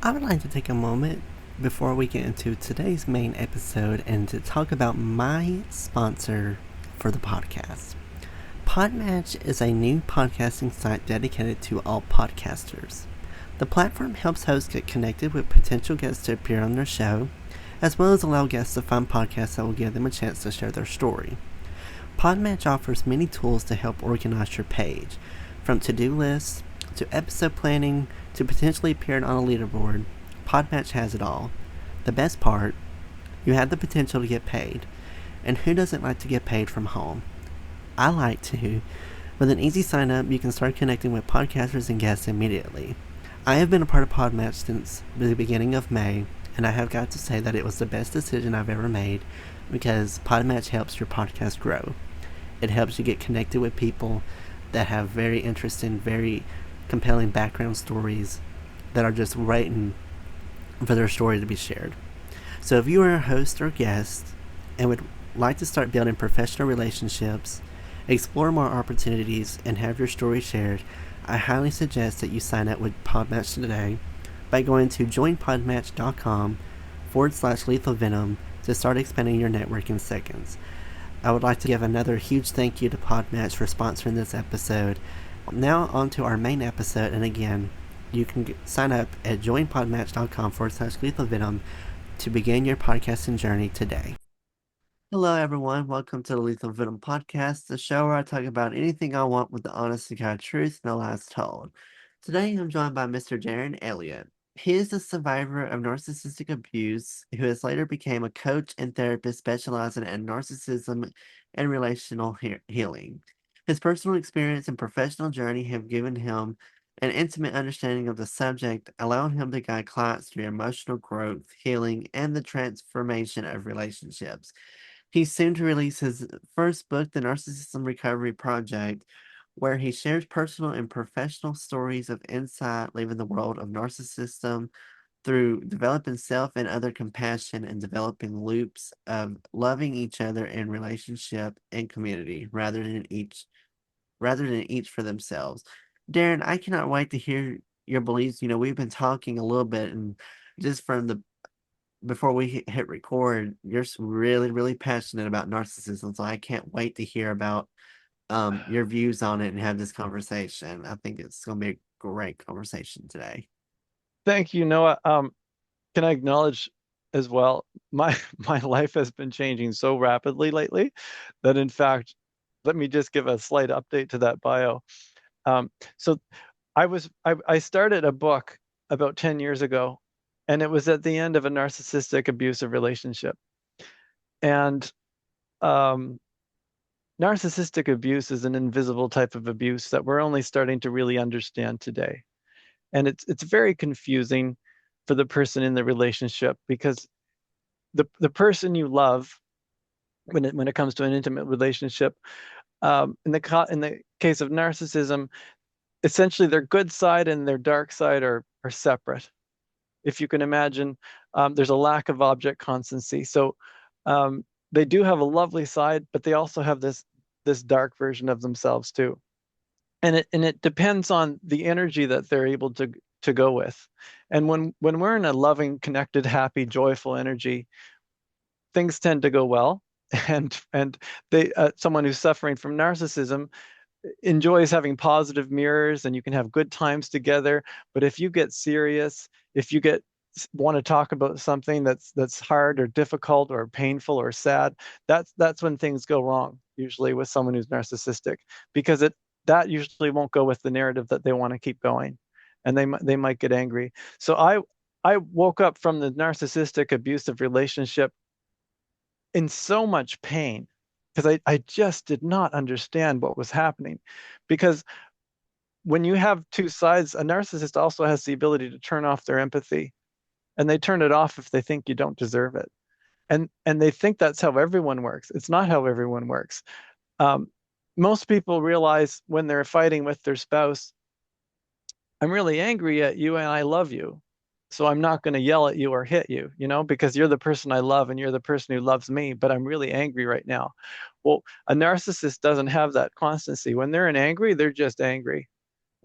I would like to take a moment before we get into today's main episode and to talk about my sponsor for the podcast. Podmatch is a new podcasting site dedicated to all podcasters. The platform helps hosts get connected with potential guests to appear on their show, as well as allow guests to find podcasts that will give them a chance to share their story. Podmatch offers many tools to help organize your page, from to-do lists to episode planning to potentially appearing on a leaderboard. Podmatch has it all. The best part, you have the potential to get paid. And who doesn't like to get paid from home? I like to. With an easy sign up, you can start connecting with podcasters and guests immediately. I have been a part of Podmatch since the beginning of May, and I have got to say that it was the best decision I've ever made because Podmatch helps your podcast grow. It helps you get connected with people that have very interesting, very compelling background stories that are just waiting for their story to be shared. So if you are a host or guest and would like to start building professional relationships, explore more opportunities, and have your story shared, I highly suggest that you sign up with Podmatch today by going to joinpodmatch.com/lethal venom to start expanding your network in seconds. I would like to give another huge thank you to Podmatch for sponsoring this episode. Now on to our main episode, and again, you can sign up at joinpodmatch.com/lethal venom to begin your podcasting journey today. Hello everyone, welcome to the Lethal Venom Podcast, the show where I talk about anything I want with the honest to God truth, no lies told. Today I'm joined by Mr. Darren Elliott. He is a survivor of narcissistic abuse who has later become a coach and therapist specializing in narcissism and relational healing. His personal experience and professional journey have given him an intimate understanding of the subject, allowing him to guide clients through emotional growth, healing, and the transformation of relationships. He's soon to release his first book, The Narcissism Recovery Project, where he shares personal and professional stories of insight, leaving the world of narcissism through developing self and other compassion and developing loops of loving each other in relationship and community rather than each for themselves. Darren, I cannot wait to hear your beliefs. We've been talking a little bit, and just from the before we hit record, you're really, really passionate about narcissism. So I can't wait to hear about your views on it and have this conversation. I think it's going to be a great conversation today. Thank you, Noah. Can I acknowledge as well, my my life has been changing so rapidly lately that in fact, let me just give a slight update to that bio. So I started a book about 10 years ago, and it was at the end of a narcissistic abusive relationship. And um, narcissistic abuse is an invisible type of abuse that we're only starting to really understand today. And it's very confusing for the person in the relationship because the person you love when it comes to an intimate relationship, in the case of narcissism, essentially their good side and their dark side are separate. If you can imagine, there's a lack of object constancy. So they do have a lovely side, but they also have this dark version of themselves too. And it depends on the energy that they're able to go with. And when we're in a loving, connected, happy, joyful energy, things tend to go well. And they someone who's suffering from narcissism enjoys having positive mirrors, and you can have good times together. But if you get serious, if you get want to talk about something that's hard or difficult or painful or sad, that's when things go wrong, usually with someone who's narcissistic, because that usually won't go with the narrative that they want to keep going, and they might get angry. So I woke up from the narcissistic abusive relationship in so much pain because I just did not understand what was happening. Because when you have two sides, a narcissist also has the ability to turn off their empathy, and they turn it off if they think you don't deserve it. And they think that's how everyone works. It's not how everyone works. Um, Most people realize when they're fighting with their spouse, I'm really angry at you and I love you. So I'm not going to yell at you or hit you, because you're the person I love and you're the person who loves me, but I'm really angry right now. Well, a narcissist doesn't have that constancy. When they're angry, they're just angry.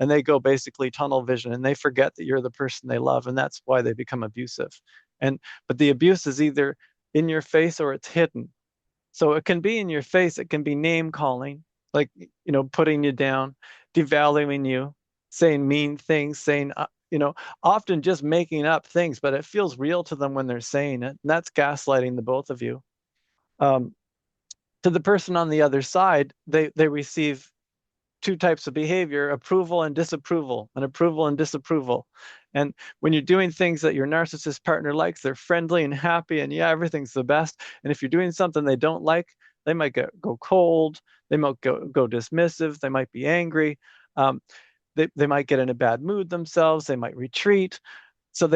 and they go basically tunnel vision, and they forget that you're the person they love, and that's why they become abusive. And but the abuse is either in your face or it's hidden. So it can be in your face, it can be name calling, like, putting you down, devaluing you, saying mean things, saying, often just making up things, but it feels real to them when they're saying it. And that's gaslighting the both of you. Um, to the person on the other side, they receive two types of behavior: approval and disapproval, and approval and disapproval. And when you're doing things that your narcissist partner likes, they're friendly and happy, and yeah, everything's the best. And if you're doing something they don't like, they might go cold, they might go dismissive, they might be angry, um, they might get in a bad mood themselves, they might retreat. So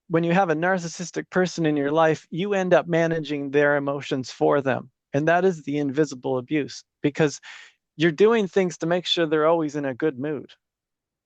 when you have a narcissistic person in your life, you end up managing their emotions for them. And that is the invisible abuse, because you're doing things to make sure they're always in a good mood.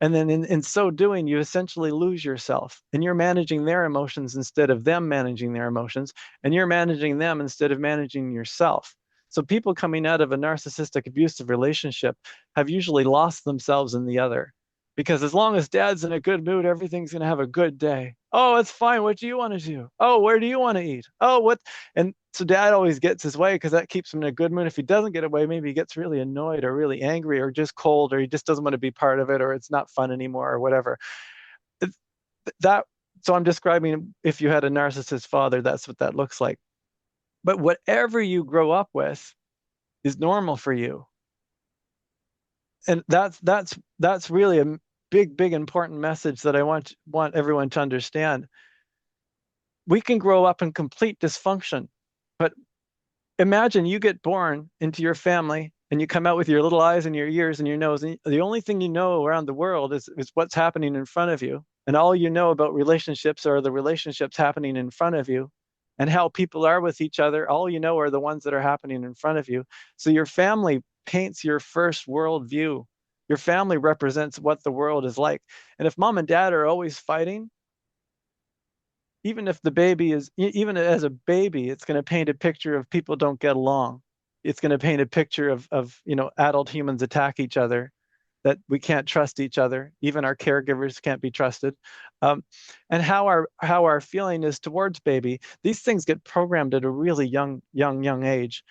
And then in so doing, you essentially lose yourself, and you're managing their emotions instead of them managing their emotions, and you're managing them instead of managing yourself. So people coming out of a narcissistic abusive relationship have usually lost themselves in the other. Because as long as dad's in a good mood, everything's going to have a good day. Oh, it's fine. What do you want to do? Oh, where do you want to eat? Oh, what? And so dad always gets his way because that keeps him in a good mood. If he doesn't get away, maybe he gets really annoyed or really angry or just cold, or he just doesn't want to be part of it, or it's not fun anymore, or whatever. That so I'm describing, if you had a narcissist father, that's what that looks like. But whatever you grow up with is normal for you. And that's really a big important message that I want everyone to understand. We can grow up in complete dysfunction, but imagine you get born into your family and you come out with your little eyes and your ears and your nose, and the only thing you know around the world is what's happening in front of you. And all you know about relationships are the relationships happening in front of you, and how people are with each other. All you know are the ones that are happening in front of you. So your family paints your first world view. Your family represents what the world is like. And if mom and dad are always fighting, even if the baby is, even as a baby, it's going to paint a picture of people don't get along. It's going to paint a picture of adult humans attack each other, that we can't trust each other. Even our caregivers can't be trusted. And how our feeling is towards baby. These things get programmed at a really young age.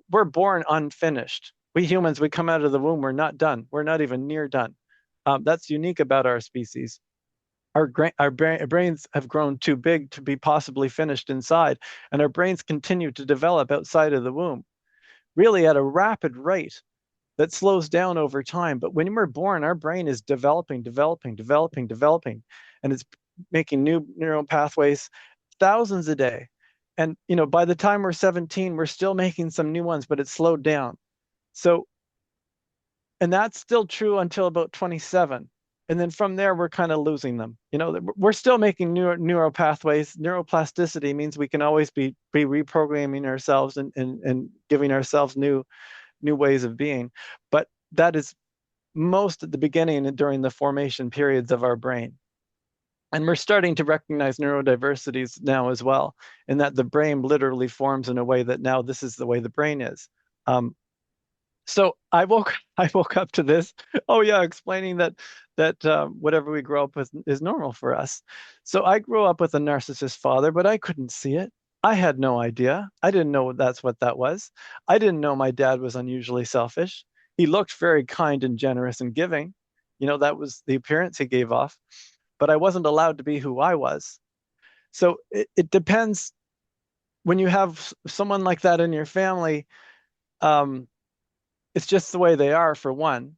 We're born unfinished. We humans, we come out of the womb, we're not done. We're not even near done. That's unique about our species. Our brains have grown too big to be possibly finished inside, and our brains continue to develop outside of the womb, really at a rapid rate that slows down over time. But when we're born, our brain is developing, and it's making new neural pathways, thousands a day. And by the time we're 17, we're still making some new ones, but it's slowed down. So, and that's still true until about 27. And then from there, we're kind of losing them. We're still making neural pathways. Neuroplasticity means we can always be reprogramming ourselves and giving ourselves new ways of being. But that is most at the beginning and during the formation periods of our brain. And we're starting to recognize neurodiversities now as well, in that the brain literally forms in a way that now this is the way the brain is. So I woke up to this. Oh yeah, explaining that whatever we grow up with is normal for us. So I grew up with a narcissist father, but I couldn't see it. I had no idea. I didn't know that's what that was. I didn't know my dad was unusually selfish. He looked very kind and generous and giving. That was the appearance he gave off. But I wasn't allowed to be who I was. So it depends. When you have someone like that in your family, it's just the way they are, for one.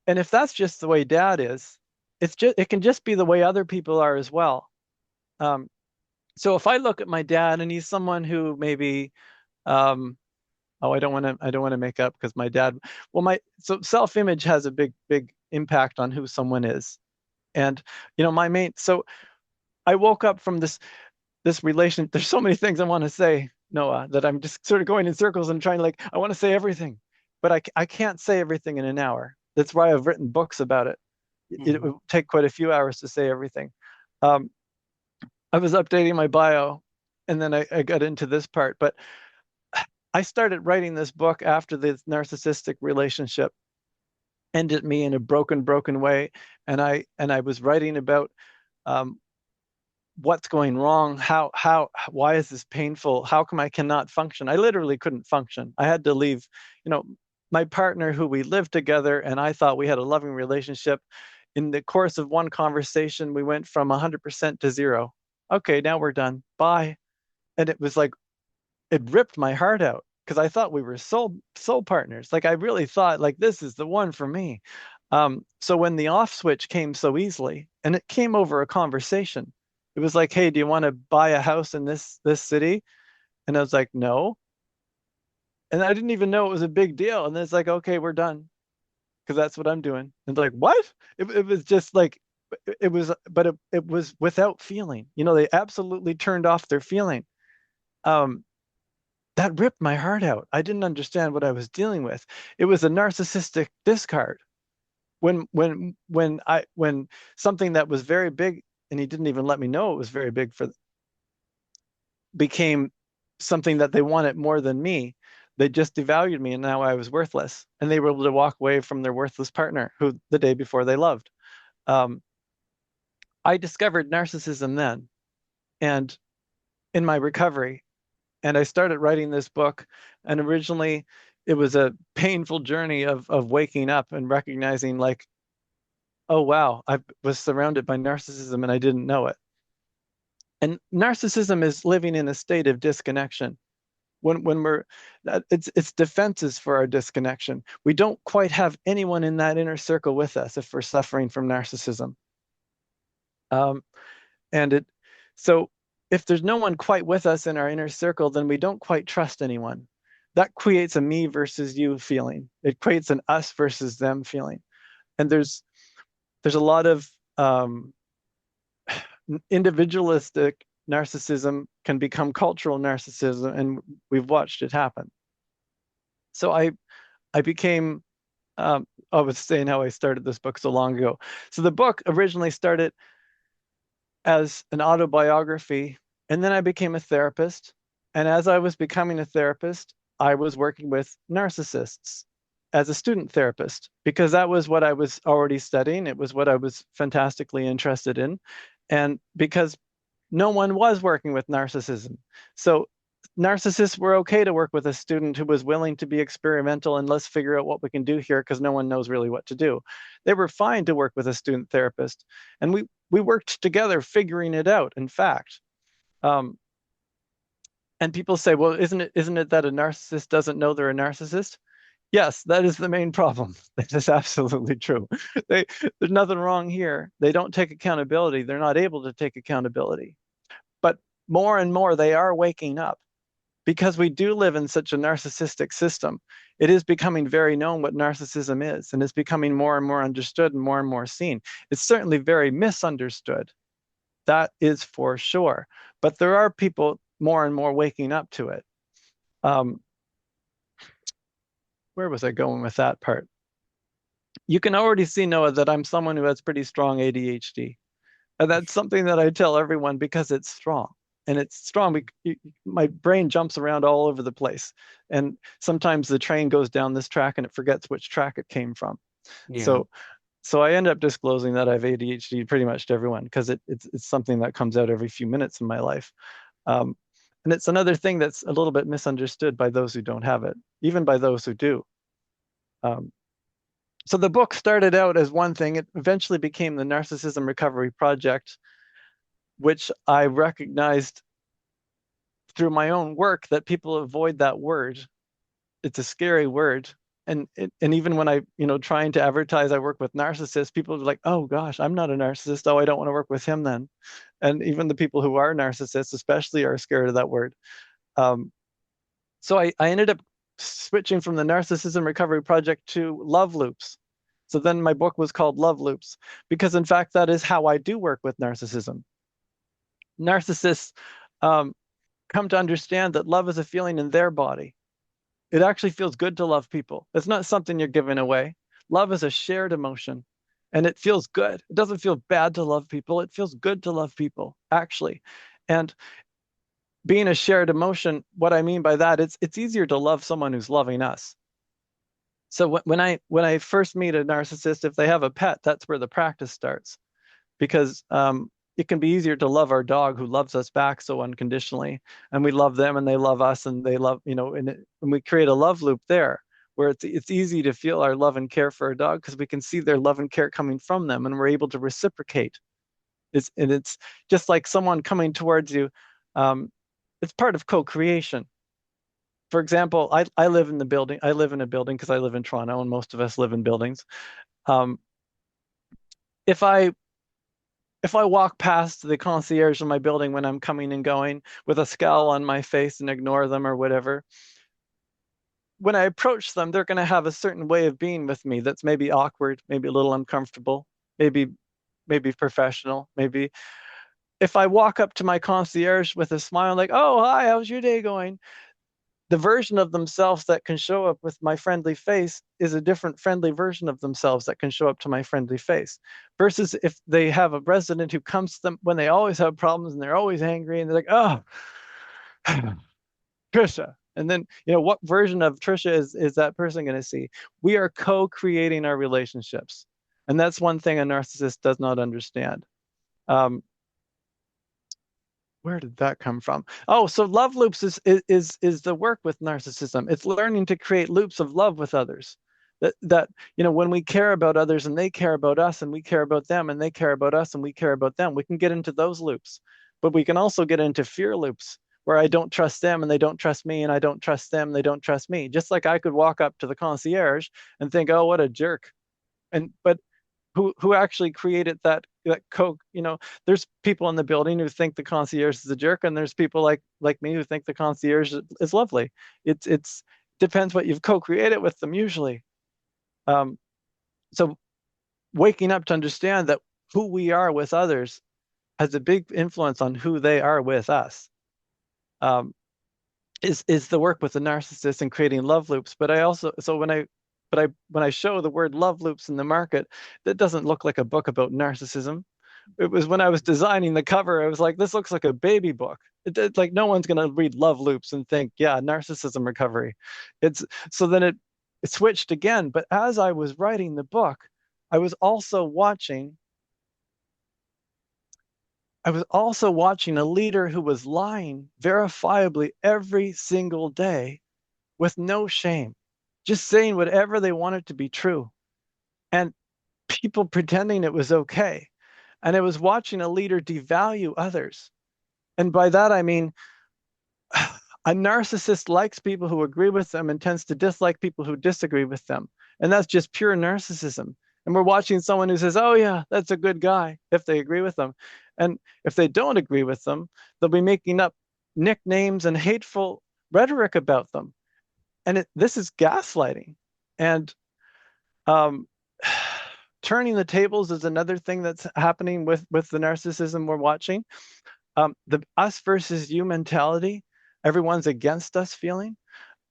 And if that's just the way dad is, it can just be the way other people are as well. So if I look at my dad and he's someone who maybe, I don't want to make up, because my dad, well, so self-image has a big impact on who someone is. And so I woke up from this relation. There's so many things I want to say, Noah, that I'm just sort of going in circles and trying to, I want to say everything, but I can't say everything in an hour. That's why I've written books about it. It would take quite a few hours to say everything. I was updating my bio, and then I got into this part, but I started writing this book after the narcissistic relationship. ended me in a broken way. And I was writing about um, what's going wrong, why is this painful, how come I cannot function. I literally couldn't function. I had to leave, you know, my partner, who we lived together and I thought we had a loving relationship. In the course of one conversation, we went from 100% to zero. Okay, now we're done, bye. And it was like, it ripped my heart out because I thought we were soul partners. Like I really thought like this is the one for me. So when the off switch came so easily, and it came over a conversation, it was like, "Hey, do you want to buy a house in this city?" And I was like, "No." And I didn't even know it was a big deal. And then it's like, "Okay, we're done," because that's what I'm doing. And like, what? It was just like it was, but it was without feeling. They absolutely turned off their feeling. Um, that ripped my heart out. I didn't understand what I was dealing with. It was a narcissistic discard. When something that was very big, and he didn't even let me know it was very big, became something that they wanted more than me. They just devalued me, and now I was worthless. And they were able to walk away from their worthless partner, who the day before they loved. Um, I discovered narcissism then, and in my recovery, and I started writing this book. And originally, it was a painful journey of waking up and recognizing, like, oh wow, I was surrounded by narcissism and I didn't know it. And narcissism is living in a state of disconnection. When we're it's defenses for our disconnection. We don't quite have anyone in that inner circle with us if we're suffering from narcissism. Um, and it so if there's no one quite with us in our inner circle, then we don't quite trust anyone. That creates a me versus you feeling. It creates an us versus them feeling. And there's a lot of individualistic narcissism can become cultural narcissism, and we've watched it happen. So I became I was saying how I started this book so long ago. So the book originally started as an autobiography, and then I became a therapist. And as I was becoming a therapist, I was working with narcissists as a student therapist because that was what I was already studying. It was what I was fantastically interested in. And because no one was working with narcissism. So narcissists were okay to work with a student who was willing to be experimental and let's figure out what we can do here because no one knows really what to do. They were fine to work with a student therapist. And we worked together figuring it out, in fact. Um, and people say, well, isn't it that a narcissist doesn't know they're a narcissist? Yes, that is the main problem. That is absolutely true. There's nothing wrong here. They don't take accountability. They're not able to take accountability. But more and more, they are waking up because we do live in such a narcissistic system. It is becoming very known what narcissism is, and it's becoming more and more understood and more seen. It's certainly very misunderstood. That is for sure. But there are people more and more waking up to it. Um, where was I going with that part? You can already see, Noah, that I'm someone who has pretty strong ADHD. And that's something that I tell everyone because it's strong. And it's strong. My brain jumps around all over the place. And sometimes the train goes down this track and it forgets which track it came from. Yeah. So I end up disclosing that I have ADHD pretty much to everyone because it's something that comes out every few minutes in my life. Um, and it's another thing that's a little bit misunderstood by those who don't have it, even by those who do. Um, so the book started out as one thing. It eventually became the Narcissism Recovery Project, which I recognized through my own work that people avoid that word. It's a scary word. And even when I, trying to advertise I work with narcissists, people are like, oh gosh, I'm not a narcissist. Oh, I don't want to work with him then. And even the people who are narcissists, especially, are scared of that word. So I ended up switching from the Narcissism Recovery Project to Love Loops. So then my book was called Love Loops, because in fact, that is how I do work with narcissism. Narcissists um, come to understand that love is a feeling in their body. It actually feels good to love people. It's not something you're giving away. Love is a shared emotion and it feels good. It doesn't feel bad to love people. It feels good to love people, actually. And being a shared emotion, what I mean by that, it's easier to love someone who's loving us. So when I first meet a narcissist, if they have a pet, that's where the practice starts, because it can be easier to love our dog who loves us back so unconditionally, and we love them and they love us and they love, and we create a love loop there where it's easy to feel our love and care for our dog because we can see their love and care coming from them and we're able to reciprocate. It's just like someone coming towards you. Um, it's part of co-creation. For example, I live in the building. I live in a building because I live in Toronto, and most of us live in buildings. Um, if I if I walk past the concierge in my building when I'm coming and going with a scowl on my face and ignore them or whatever, when I approach them, they're going to have a certain way of being with me that's maybe awkward, maybe a little uncomfortable, maybe professional, maybe. If I walk up to my concierge with a smile like, "Oh, hi, how's your day going?" The version of themselves that can show up with my friendly face is a different friendly version of themselves that can show up to my friendly face. Versus if they have a resident who comes to them when they always have problems and they're always angry and they're like, "Oh, Trisha." And then, what version of Trisha is that person going to see? We are co-creating our relationships. And that's one thing a narcissist does not understand. Um, where did that come from? Oh, so love loops is the work with narcissism. It's learning to create loops of love with others. That when we care about others and they care about us and we care about them and they care about us and we care about them, we can get into those loops. But we can also get into fear loops where I don't trust them and they don't trust me and I don't trust them, they don't trust me. Just like I could walk up to the concierge and think, "Oh, what a jerk." But who actually created that coke, there's people in the building who think the concierge is a jerk, and there's people like me who think the concierge is lovely. It's depends what you've co-created with them usually. um so waking up to understand that who we are with others has a big influence on who they are with us. um is the work with the narcissist and creating love loops. But I also, so when I show the word love loops in the market, that doesn't look like a book about narcissism. It was when I was designing the cover, I was like, this looks like a baby book. Like no one's going to read love loops and think, yeah, narcissism recovery. It's so then it switched again. But as I was writing the book, I was also watching I was also watching a leader who was lying verifiably every single day with no shame, just saying whatever they wanted to be true, and people pretending it was okay. And I was watching a leader devalue others. And by that, I mean, a narcissist likes people who agree with them and tends to dislike people who disagree with them. And that's just pure narcissism. And we're watching someone who says, "Oh, yeah, that's a good guy," if they agree with them. And if they don't agree with them, they'll be making up nicknames and hateful rhetoric about them. And this is gaslighting. And um, turning the tables is another thing that's happening with the narcissism we're watching. The us versus you mentality, everyone's against us feeling.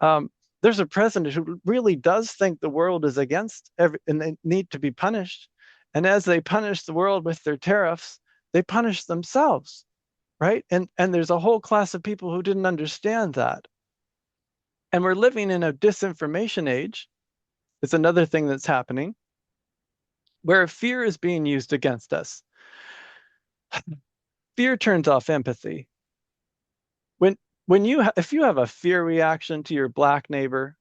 Um, there's a president who really does think the world is against and they need to be punished. And as they punish the world with their tariffs, they punish themselves, right? And there's a whole class of people who didn't understand that. And we're living in a disinformation age. It's another thing that's happening where fear is being used against us. Fear turns off empathy. When if you have a fear reaction to your black neighbor,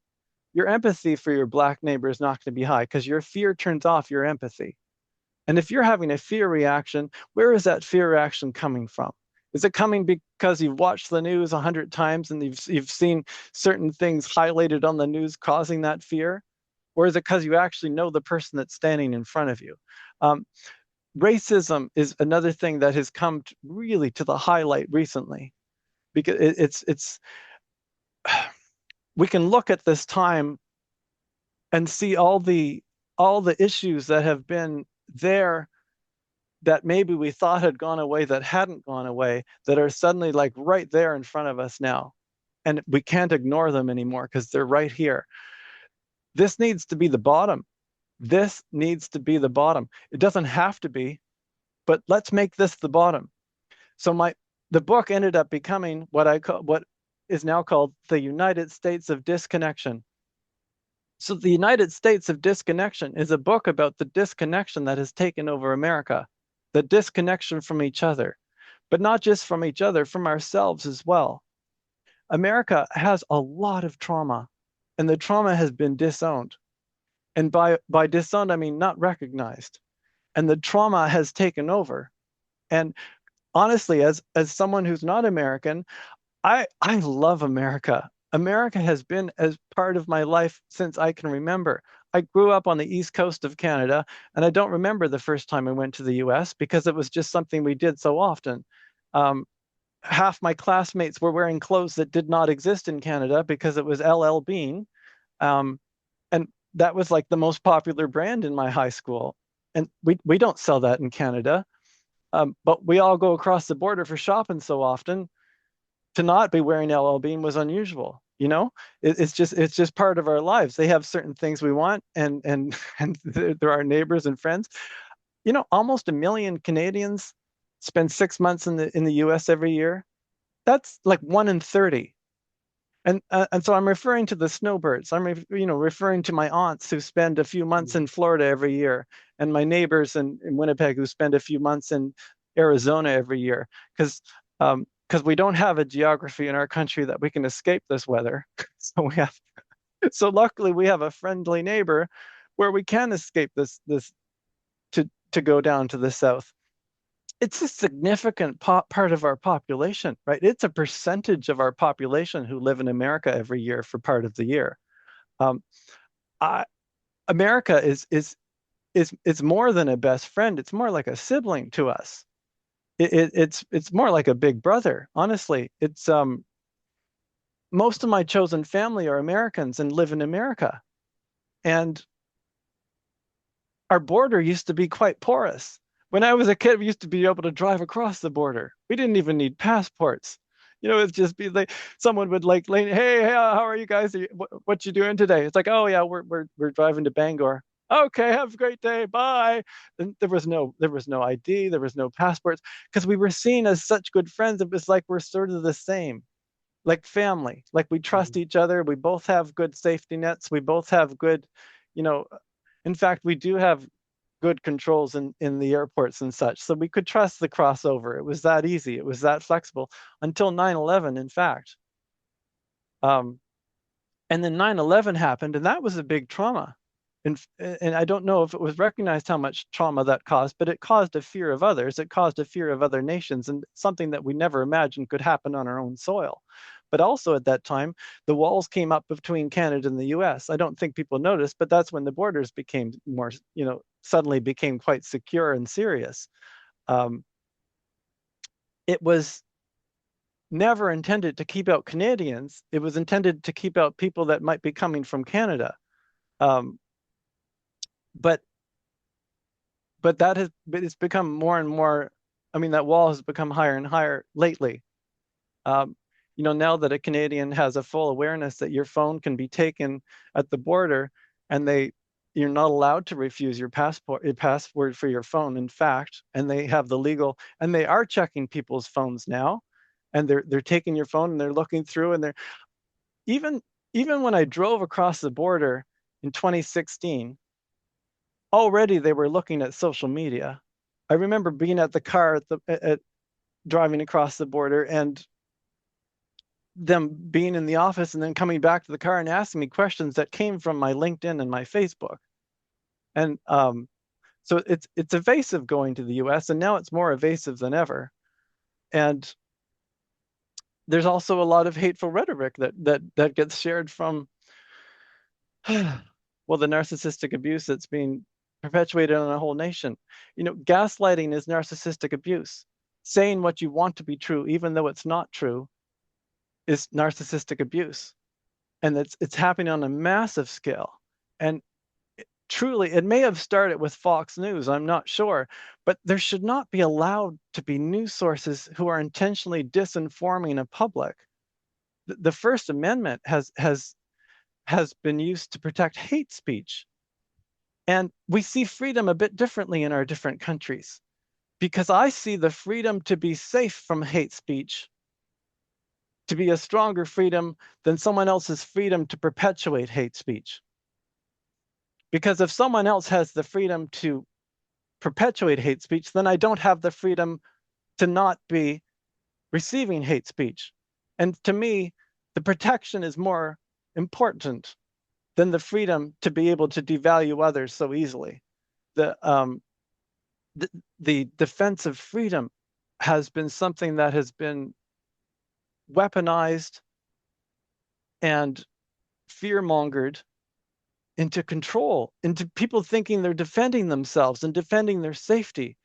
your empathy for your black neighbor is not going to be high because your fear turns off your empathy. And if you're having a fear reaction, where is that fear reaction coming from? Is it coming because you've watched the news 100 times and you've seen certain things highlighted on the news causing that fear? Or is it because you actually know the person that's standing in front of you? Um, Racism is another thing that has come really to the highlight recently, because it's we can look at this time and see all the issues that have been there that maybe we thought had gone away that hadn't gone away, that are suddenly like right there in front of us now, and we can't ignore them anymore because they're right here. This needs to be the bottom. This needs to be the bottom. It doesn't have to be, but let's make this the bottom. So the book ended up becoming what is now called the United States of Disconnection. So the United States of Disconnection is a book about the disconnection that has taken over America, the disconnection from each other, but not just from each other, from ourselves as well. America has a lot of trauma, and the trauma has been disowned. And by disowned, I mean not recognized. And the trauma has taken over. And honestly, as someone who's not American, I love America. America has been as part of my life since I can remember. I grew up on the east coast of Canada, and I don't remember the first time I went to the US because it was just something we did so often. Half my classmates were wearing clothes that did not exist in Canada because it was LL Bean. Um, and that was like the most popular brand in my high school. And we don't sell that in Canada. But we all go across the border for shopping so often. To not be wearing LL Bean was unusual. It's just part of our lives. They have certain things we want, and and they're our neighbors and friends. Almost 1 million Canadians spend 6 months in the U.S. every year. That's like 1 in 30. And so I'm referring to the snowbirds. I'm referring to my aunts who spend a few months in Florida every year, and my neighbors in Winnipeg who spend a few months in Arizona every year, because we don't have a geography in our country that we can escape this weather. So luckily we have a friendly neighbor where we can escape this to go down to the south. It's a significant part of our population, right? It's a percentage of our population who live in America every year for part of the year. Um, I, America is more than a best friend. It's more like a sibling to us. It's more like a big brother. Honestly, it's most of my chosen family are Americans and live in America, and our border used to be quite porous. When I was a kid, we used to be able to drive across the border. We didn't even need passports. It'd just be like someone would like, hey, how are you guys? What you doing today? It's like, oh yeah, we're driving to Bangor. Okay, have a great day. Bye. And there was no ID, there was no passports, because we were seen as such good friends. It was like we're sort of the same, like family. Like we trust each other. We both have good safety nets. We both have good, you know, in fact, we do have good controls in the airports and such. So we could trust the crossover. It was that easy. It was that flexible until 9/11, in fact. Um, and then 9/11 happened, and that was a big trauma. And I don't know if it was recognized how much trauma that caused, but it caused a fear of others. It caused a fear of other nations, and something that we never imagined could happen on our own soil. But also at that time, the walls came up between Canada and the US. I don't think people noticed, but that's when the borders became more, suddenly became quite secure and serious. Um, it was never intended to keep out Canadians. It was intended to keep out people that might be coming from Canada. Um, but it's become more and more. I mean, that wall has become higher and higher lately. Um, now that a Canadian has a full awareness that your phone can be taken at the border, and you're not allowed to refuse your password for your phone, in fact, and they have the legal, and they are checking people's phones now, and they're taking your phone and they're looking through, and they're even when I drove across the border in 2016, already they were looking at social media. I remember being at the car at driving across the border, and them being in the office and then coming back to the car and asking me questions that came from my LinkedIn and my Facebook. And so it's evasive going to the US, and now it's more evasive than ever. And there's also a lot of hateful rhetoric that gets shared from well, the narcissistic abuse that's being perpetuated on a whole nation. Gaslighting is narcissistic abuse. Saying what you want to be true, even though it's not true, is narcissistic abuse. And it's happening on a massive scale. And truly, it may have started with Fox News, I'm not sure, but there should not be allowed to be news sources who are intentionally disinforming a public. The First Amendment has been used to protect hate speech. And we see freedom a bit differently in our different countries, because I see the freedom to be safe from hate speech to be a stronger freedom than someone else's freedom to perpetuate hate speech. Because if someone else has the freedom to perpetuate hate speech, then I don't have the freedom to not be receiving hate speech. And to me, the protection is more important than the freedom to be able to devalue others so easily. The the defense of freedom has been something that has been weaponized and fear-mongered into control, into people thinking they're defending themselves and defending their safety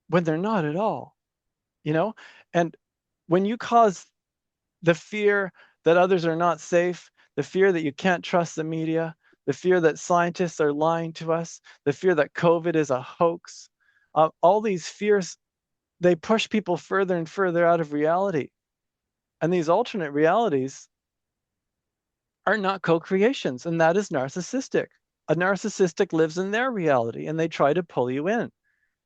when they're not at all, you know? And when you cause the fear that others are not safe, the fear that you can't trust the media, the fear that scientists are lying to us, the fear that COVID is a hoax, all these fears, they push people further and further out of reality. And these alternate realities are not co-creations, and that is narcissistic. A narcissistic lives in their reality, and they try to pull you in.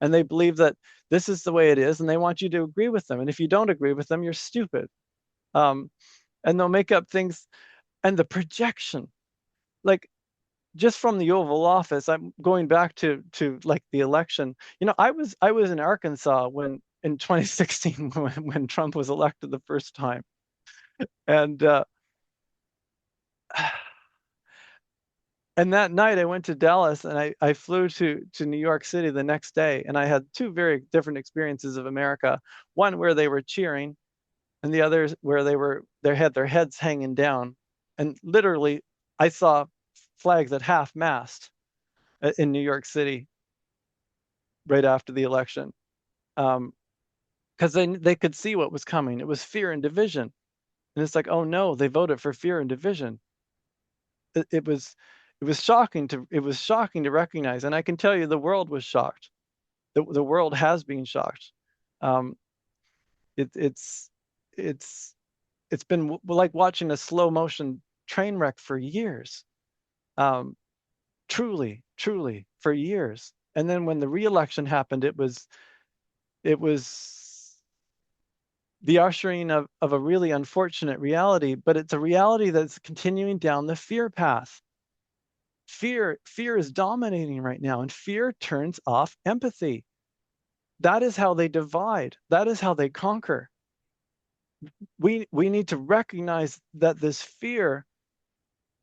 And they believe that this is the way it is, and they want you to agree with them. And if you don't agree with them, you're stupid. And they'll make up things. And the projection, like just from the Oval Office, I'm going back to like the election. You know, I was in Arkansas when in 2016 when Trump was elected the first time, and and that night I went to Dallas and I flew to New York City the next day, and I had two very different experiences of America. One where they were cheering, and the others where they had their heads hanging down, and literally I saw flags at half mast in New York City right after the election, because they could see what was coming. It was fear and division, and it's like, oh no, they voted for fear and division. It was shocking to recognize, and I can tell you the world was shocked. The world has been shocked. Um, it's been like watching a slow motion train wreck for years. Truly for years. And then when the re-election happened, it was the ushering of a really unfortunate reality, but it's a reality that's continuing down the fear path. Fear is dominating right now, and fear turns off empathy. That is how they divide. That is how they conquer. We need to recognize that this fear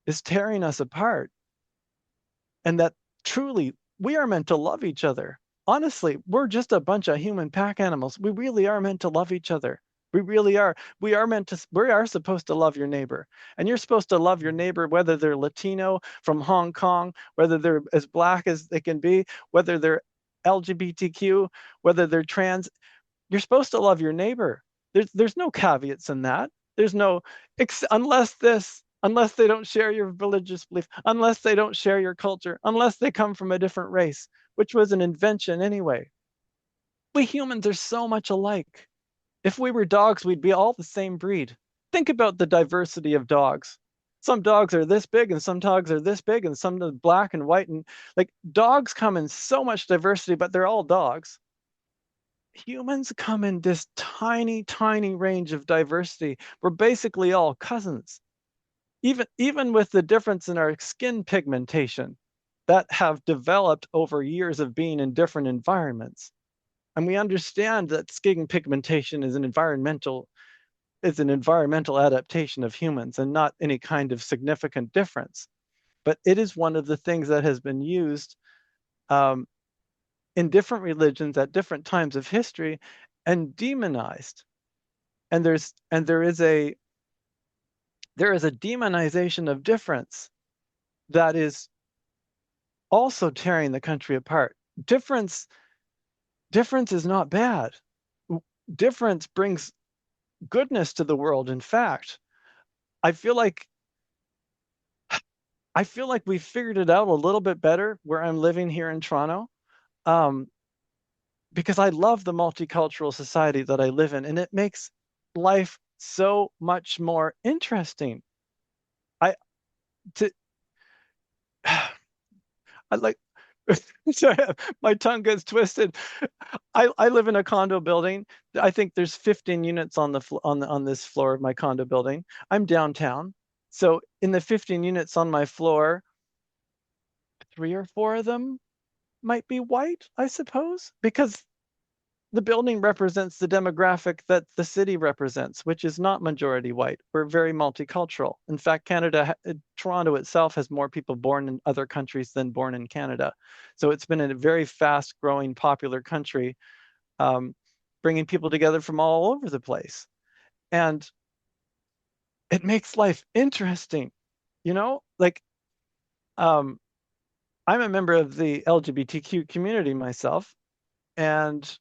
is tearing us apart, and that truly we are meant to love each other. Honestly, we're just a bunch of human pack animals. We really are meant to love each other. We really are. We are supposed to love your neighbor. And you're supposed to love your neighbor, whether they're Latino from Hong Kong, whether they're as black as they can be, whether they're LGBTQ, whether they're trans. You're supposed to love your neighbor. There's no caveats in that. There's no, unless they don't share your religious belief, unless they don't share your culture, unless they come from a different race, which was an invention anyway. We humans are so much alike. If we were dogs, we'd be all the same breed. Think about the diversity of dogs. Some dogs are this big, and some dogs are this big, and some are black and white. And like dogs come in so much diversity, but they're all dogs. Humans come in this tiny, tiny range of diversity. We're basically all cousins. Even with the difference in our skin pigmentation that have developed over years of being in different environments. And we understand that skin pigmentation is an environmental adaptation of humans and not any kind of significant difference. But it is one of the things that has been used in different religions at different times of history and demonized. And there is a demonization of difference that is also tearing the country apart. Difference is not bad. Difference brings goodness to the world. In fact, I feel like we figured it out a little bit better where I'm living here in Toronto, because I love the multicultural society that I live in, and it makes life so much more interesting. I to I like sorry, my tongue gets twisted. I live in a condo building. I think there's 15 units on this floor of my condo building. I'm downtown. So in the 15 units on my floor, three or four of them might be white, I suppose, because the building represents the demographic that the city represents, which is not majority white. We're very multicultural. In fact, Toronto itself has more people born in other countries than born in Canada. So it's been a very fast growing, popular country, um, bringing people together from all over the place. And it makes life interesting, like, um, I'm a member of the LGBTQ community myself, and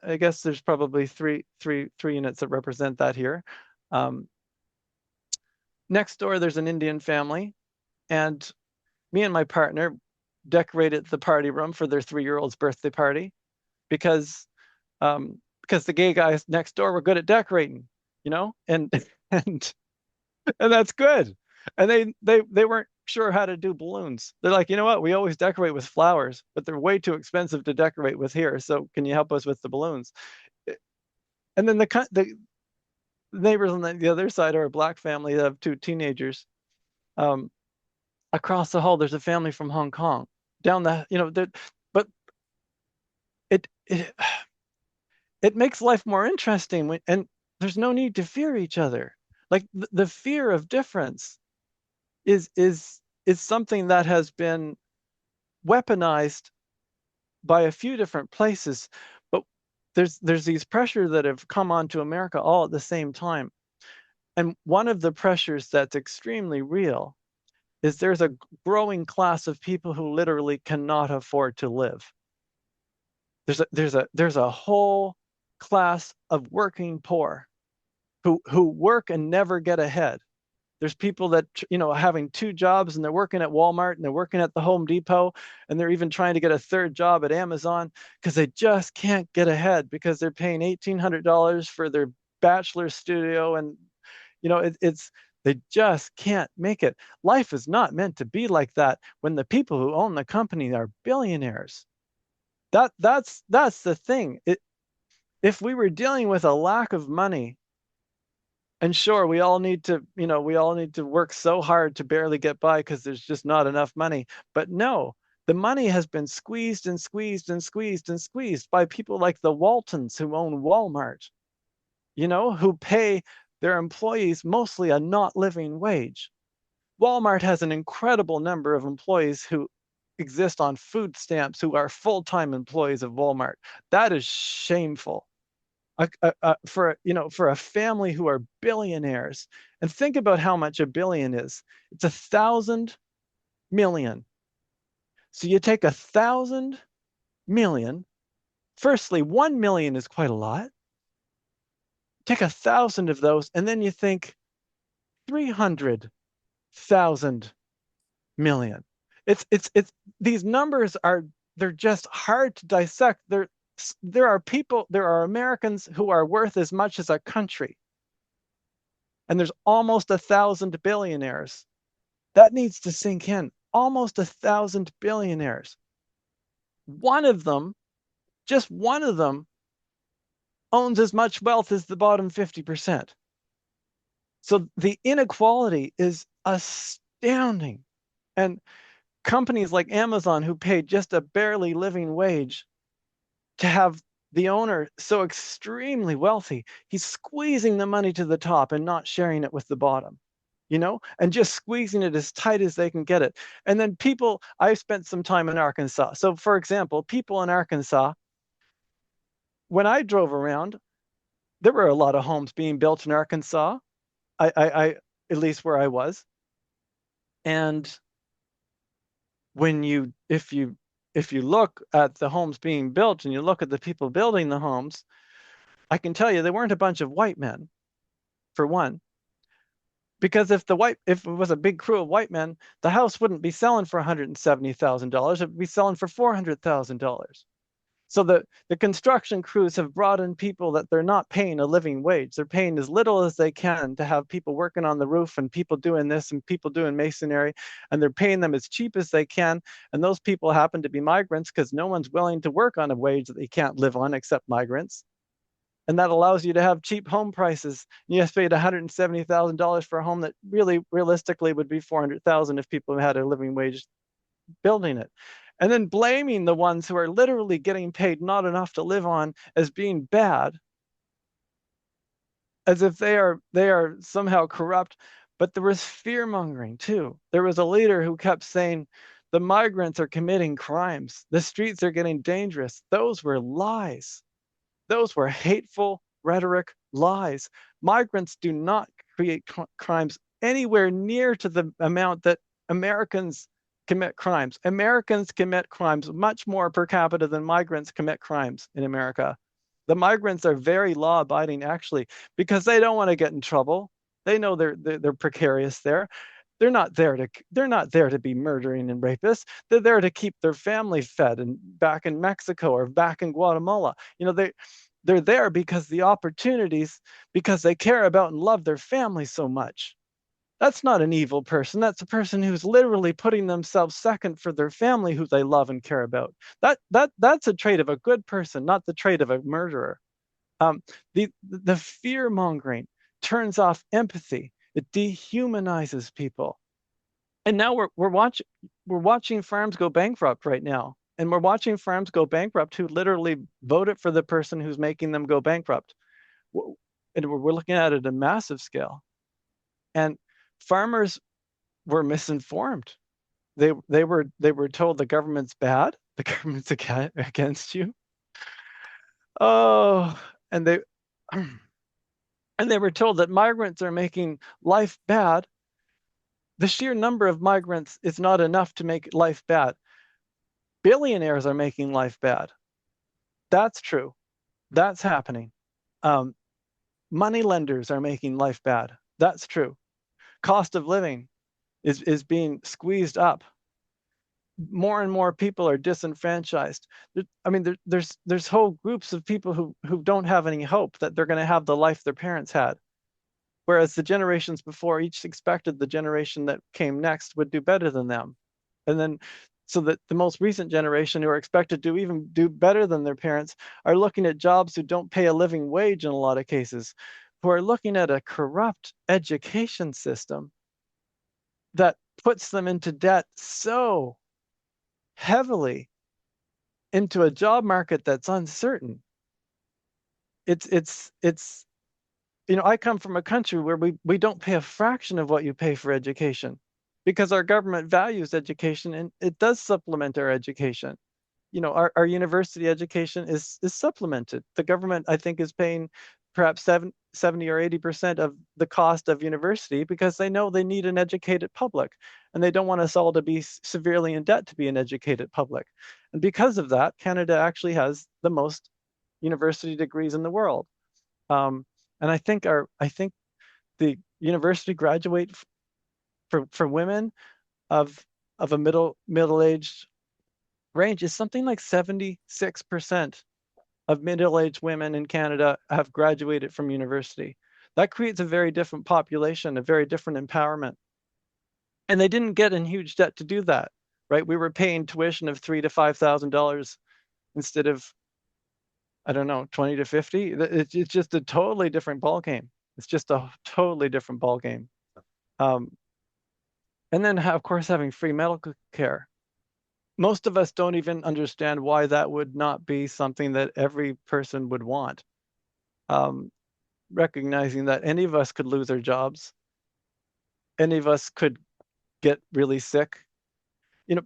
I guess there's probably three units that represent that here. Um, Next door, there's an Indian family, and me and my partner decorated the party room for their 3-year-old's birthday party because because the gay guys next door were good at decorating, and and and that's good. And they weren't sure how to do balloons. They're like, you know what? We always decorate with flowers, but they're way too expensive to decorate with here. So can you help us with the balloons? And then the neighbors on the other side are a black family that have 2 teenagers. Um, Across the hall, there's a family from Hong Kong. Down but it it makes life more interesting and there's no need to fear each other. Like the fear of difference is something that has been weaponized by a few different places, but there's these pressures that have come onto America all at the same time. And one of the pressures that's extremely real is there's a growing class of people who literally cannot afford to live. There's a whole class of working poor who work and never get ahead. There's people that, having 2 jobs and they're working at Walmart and they're working at the Home Depot and they're even trying to get a 3rd job at Amazon because they just can't get ahead because they're paying $1,800 for their bachelor studio. And, they just can't make it. Life is not meant to be like that when the people who own the company are billionaires. That's the thing. If we were dealing with a lack of money, and sure, we all need to work so hard to barely get by because there's just not enough money. But no, the money has been squeezed and squeezed and squeezed and squeezed by people like the Waltons who own Walmart, who pay their employees mostly a not living wage. Walmart has an incredible number of employees who exist on food stamps who are full-time employees of Walmart. That is shameful. For a family who are billionaires, and think about how much a billion is. It's 1,000 million. So you take 1,000 million. Firstly, 1 million is quite a lot. Take 1,000 of those, and then you think 300,000 million. It's these numbers they're just hard to dissect. There are Americans who are worth as much as a country. And there's almost 1,000 billionaires. That needs to sink in. Almost 1,000 billionaires. Just one of them, owns as much wealth as the bottom 50%. So the inequality is astounding. And companies like Amazon, who pay just a barely living wage, to have the owner so extremely wealthy, he's squeezing the money to the top and not sharing it with the bottom, and just squeezing it as tight as they can get it. And then I've spent some time in Arkansas. So for example, people in Arkansas, when I drove around, there were a lot of homes being built in Arkansas. I at least where I was. And if you look at the homes being built and you look at the people building the homes, I can tell you they weren't a bunch of white men, for one. Because if it was a big crew of white men, the house wouldn't be selling for $170,000. It would be selling for $400,000. So the construction crews have brought in people that they're not paying a living wage. They're paying as little as they can to have people working on the roof and people doing this and people doing masonry, and they're paying them as cheap as they can. And those people happen to be migrants because no one's willing to work on a wage that they can't live on except migrants. And that allows you to have cheap home prices. You just paid $170,000 for a home that really realistically would be $400,000 if people had a living wage building it, and then blaming the ones who are literally getting paid not enough to live on as being bad, as if they are somehow corrupt. But there was fear mongering too. There was a leader who kept saying the migrants are committing crimes, the streets are getting dangerous. Those were lies. Those were hateful rhetoric lies. Migrants do not create crimes anywhere near to the amount that Americans commit crimes. Americans commit crimes much more per capita than migrants commit crimes in America. The migrants are very law abiding, actually, because they don't want to get in trouble. They know they're precarious there. They're not there to be murdering and rapists. They're there to keep their family fed and back in Mexico or back in Guatemala. They're there because the opportunities, because they care about and love their family so much. That's not an evil person. That's a person who's literally putting themselves second for their family who they love and care about. That's a trait of a good person, not the trait of a murderer. Um, the fear mongering turns off empathy. It dehumanizes people. And now we're watching farms go bankrupt right now. And we're watching farms go bankrupt who literally voted for the person who's making them go bankrupt. And we're looking at it at a massive scale. And farmers were misinformed. They were told the government's bad, the government's against you. Oh, and they and they were told that migrants are making life bad. The sheer number of migrants is not enough to make life bad. Billionaires are making life bad. That's true. That's happening. Um, Money lenders are making life bad. That's true. Cost of living is being squeezed up. More and more people are disenfranchised. I mean, there's whole groups of people who don't have any hope that they're going to have the life their parents had. Whereas the generations before each expected the generation that came next would do better than them. And then so that the most recent generation who are expected to even do better than their parents are looking at jobs who don't pay a living wage in a lot of cases, who are looking at a corrupt education system that puts them into debt so heavily, into a job market that's uncertain. It's I come from a country where we don't pay a fraction of what you pay for education because our government values education and it does supplement our education. Our university education is supplemented. The government, I think, is paying perhaps 70 or 80% of the cost of university because they know they need an educated public and they don't want us all to be severely in debt to be an educated public. And because of that, Canada actually has the most university degrees in the world. And I think the university graduate for women of a middle-aged range is something like 76% of middle-aged women in Canada have graduated from university. That creates a very different population, a very different empowerment. And they didn't get in huge debt to do that, right? We were paying tuition of $3,000 to $5,000 instead of, I don't know, 20 to 50. It's just a totally different ball game. It's just a totally different ball game. And then, of course, having free medical care. Most of us don't even understand why that would not be something that every person would want. Recognizing that any of us could lose our jobs, any of us could get really sick.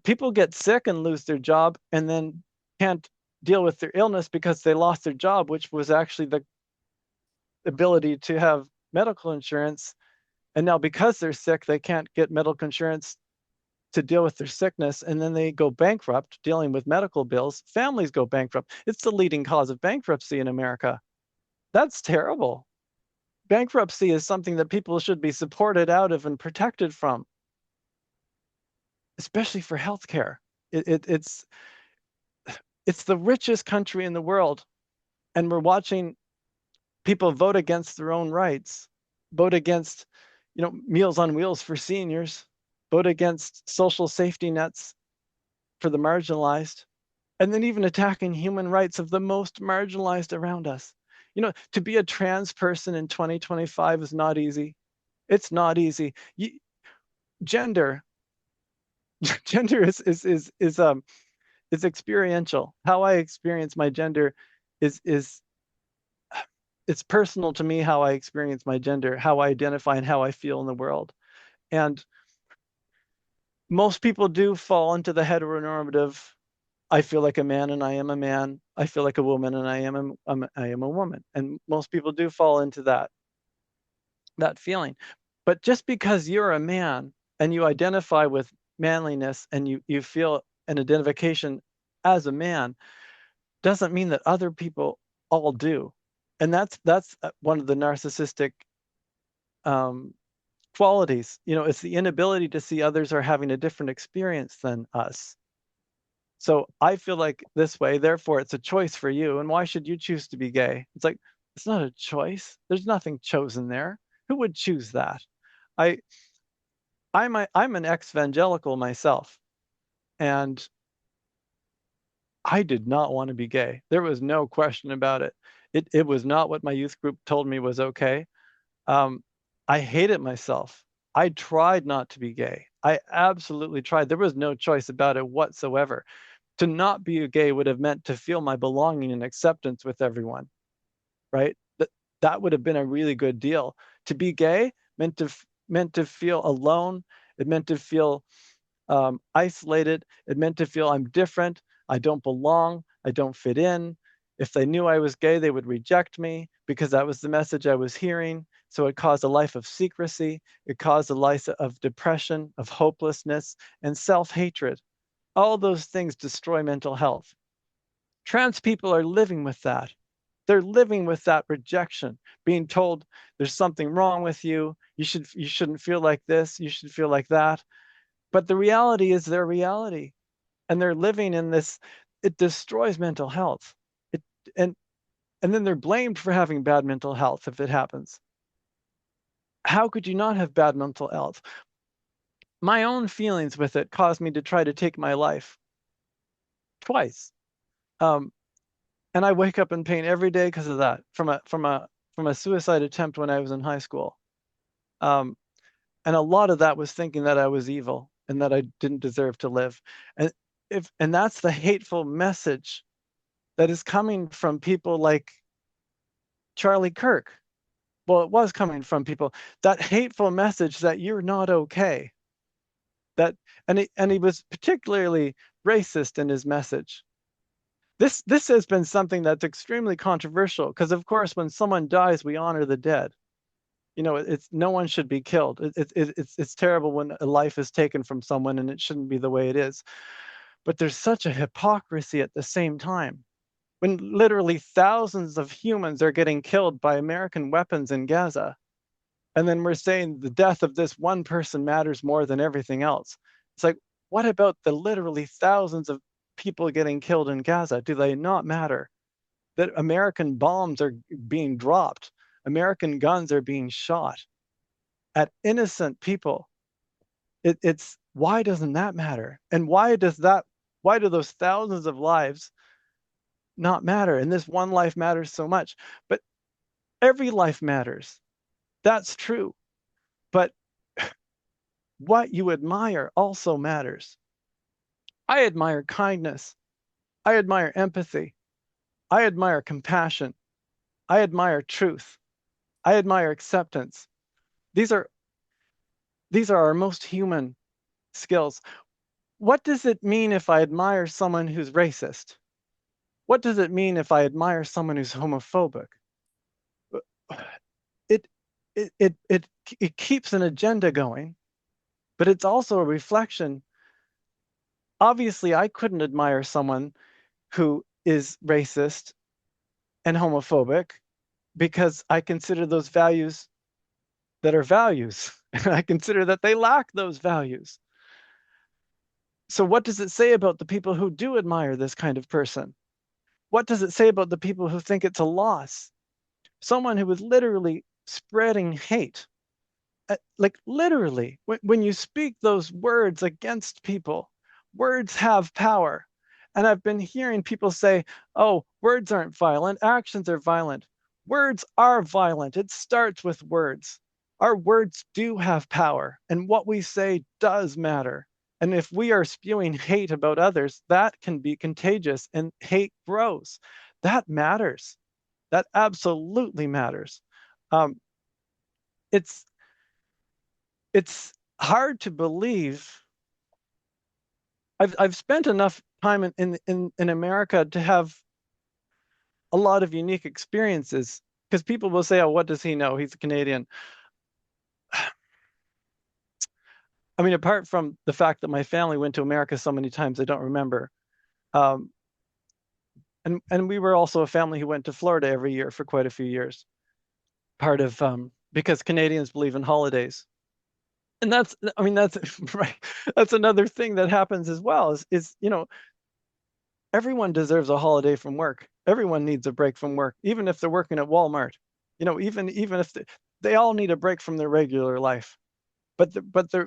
People get sick and lose their job and then can't deal with their illness because they lost their job, which was actually the ability to have medical insurance. And now because they're sick, they can't get medical insurance to deal with their sickness, and then they go bankrupt dealing with medical bills. Families go bankrupt. It's the leading cause of bankruptcy in America. That's terrible. Bankruptcy is something that people should be supported out of and protected from, especially for healthcare. It's the richest country in the world, and we're watching people vote against their own rights, vote against, Meals on Wheels for seniors, vote against social safety nets for the marginalized, and then even attacking human rights of the most marginalized around us. To be a trans person in 2025 is not easy. It's not easy. Gender, Gender is experiential. How I experience my gender is it's personal to me. How I experience my gender, how I identify, and how I feel in the world. And most people do fall into the heteronormative. I feel like a man and I am a man. I feel like a woman and I am a woman. And most people do fall into that feeling. But just because you're a man and you identify with manliness and you feel an identification as a man doesn't mean that other people all do. And that's one of the narcissistic um, qualities. It's the inability to see others are having a different experience than us. So I feel like this way, therefore it's a choice for you. And why should you choose to be gay? It's like, it's not a choice. There's nothing chosen there. Who would choose that? I I'm an ex-evangelical myself, and I did not want to be gay. There was no question about it. It was not what my youth group told me was okay. Um, I hated myself. I tried not to be gay. I absolutely tried. There was no choice about it whatsoever. To not be a gay would have meant to feel my belonging and acceptance with everyone, right? That would have been a really good deal. To be gay meant to feel alone. It meant to feel isolated. It meant to feel I'm different. I don't belong. I don't fit in. If they knew I was gay, they would reject me because that was the message I was hearing. So it caused a life of secrecy. It caused a life of depression, of hopelessness, and self hatred. All those things destroy mental health. Trans people are living with that. They're living with that rejection, being told there's something wrong with you. You shouldn't feel like this. You should feel like that. But the reality is their reality, and they're living in this. It destroys mental health. It and and then they're blamed for having bad mental health if it happens. How could you not have bad mental health? My own feelings with it caused me to try to take my life twice. Um, and I wake up in pain every day because of that, from a suicide attempt when I was in high school. Um, and a lot of that was thinking that I was evil and that I didn't deserve to live. And and that's the hateful message that is coming from people like Charlie Kirk. Well, it was coming from people, that hateful message that you're not okay. That and he was particularly racist in his message. This has been something that's extremely controversial because, of course, when someone dies, we honor the dead. It's no one should be killed. It's terrible when a life is taken from someone, and it shouldn't be the way it is. But there's such a hypocrisy at the same time when literally thousands of humans are getting killed by American weapons in Gaza. And then we're saying the death of this one person matters more than everything else. It's like, what about the literally thousands of people getting killed in Gaza? Do they not matter? That American bombs are being dropped, American guns are being shot at innocent people. It's why doesn't that matter? And why do those thousands of lives not matter? And this one life matters so much. But every life matters. That's true. But what you admire also matters. I admire kindness. I admire empathy. I admire compassion. I admire truth. I admire acceptance. These are these are our most human skills. What does it mean if I admire someone who's racist? What does it mean if I admire someone who's homophobic? It it keeps an agenda going, but it's also a reflection. Obviously, I couldn't admire someone who is racist and homophobic because I consider those values that are values. And I consider that they lack those values. So, what does it say about the people who do admire this kind of person? What does it say about the people who think it's a loss? Someone who is literally spreading hate. Like, literally, when you speak those words against people, words have power. And I've been hearing people say, oh, words aren't violent, actions are violent. Words are violent. It starts with words. Our words do have power, and what we say does matter. And if we are spewing hate about others, that can be contagious and hate grows. That matters. That absolutely matters. Um, it's it's hard to believe. I've spent enough time in America to have a lot of unique experiences because people will say, "Oh, what does he know? He's a Canadian." I mean, apart from the fact that my family went to America so many times, I don't remember. Um, and we were also a family who went to Florida every year for quite a few years. Part of because Canadians believe in holidays, and that's I mean that's right. That's another thing that happens as well. Is everyone deserves a holiday from work. Everyone needs a break from work, even if they're working at Walmart. Even if they all need a break from their regular life. But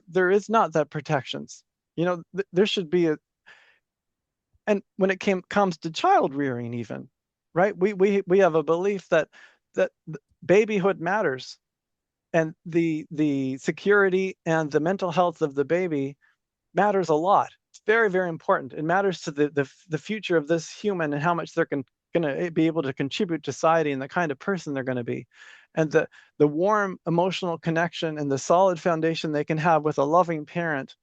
there is not that protections. There should be a and when it comes to child rearing, even, right? We have a belief that babyhood matters, and the security and the mental health of the baby matters a lot. It's very, very important. It matters to the future of this human and how much they're going to be able to contribute to society and the kind of person they're going to be. And the warm emotional connection and the solid foundation they can have with a loving parent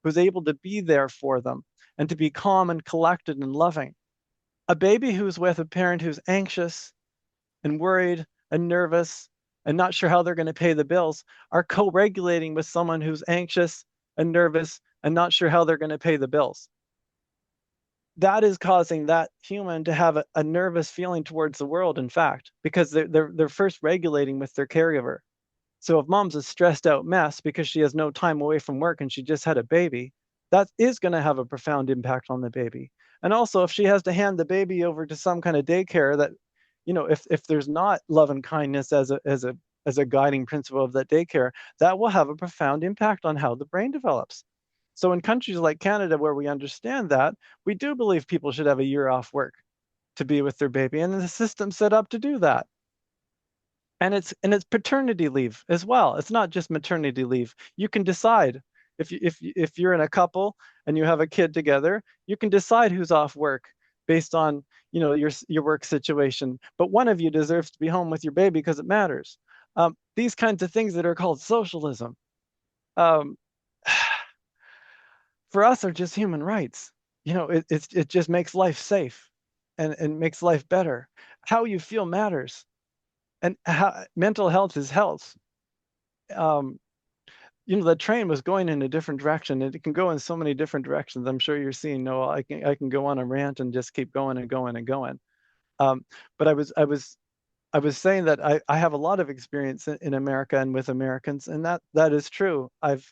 who's able to be there for them and to be calm and collected and loving. A baby who's with a parent who's anxious and worried and nervous and not sure how they're going to pay the bills are co-regulating with someone who's anxious and nervous and not sure how they're going to pay the bills. That is causing that human to have a nervous feeling towards the world, in fact, because they're first regulating with their caregiver. So if mom's a stressed out mess because she has no time away from work and she just had a baby, that is going to have a profound impact on the baby. And also, if she has to hand the baby over to some kind of daycare that, if there's not love and kindness as a guiding principle of that daycare, that will have a profound impact on how the brain develops. So in countries like Canada, where we understand that, we do believe people should have a year off work to be with their baby, and the system's set up to do that. And it's paternity leave as well. It's not just maternity leave. You can decide if you're in a couple and you have a kid together, you can decide who's off work based on your work situation. But one of you deserves to be home with your baby because it matters. These kinds of things that are called socialism, um, for us, are just human rights. It just makes life safe and makes life better. How you feel matters, and mental health is health. Um, the train was going in a different direction, and it can go in so many different directions. I'm sure you're seeing, Noah. I can go on a rant and just keep going and going and going. Um, but I was saying that I have a lot of experience in America and with Americans, and that is true. I've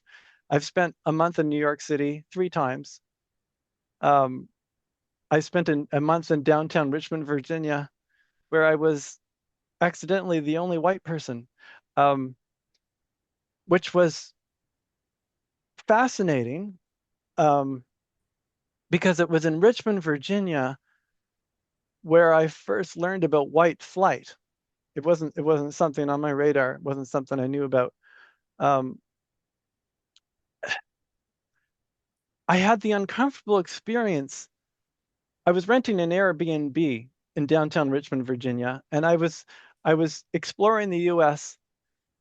spent a month in New York City 3 times. Um, I spent a month in downtown Richmond, Virginia, where I was accidentally the only white person, um, which was fascinating, um, because it was in Richmond, Virginia, where I first learned about white flight. It wasn't something on my radar. It wasn't something I knew about. Um, I had the uncomfortable experience. I was renting an Airbnb in downtown Richmond, Virginia, and I was exploring the U.S.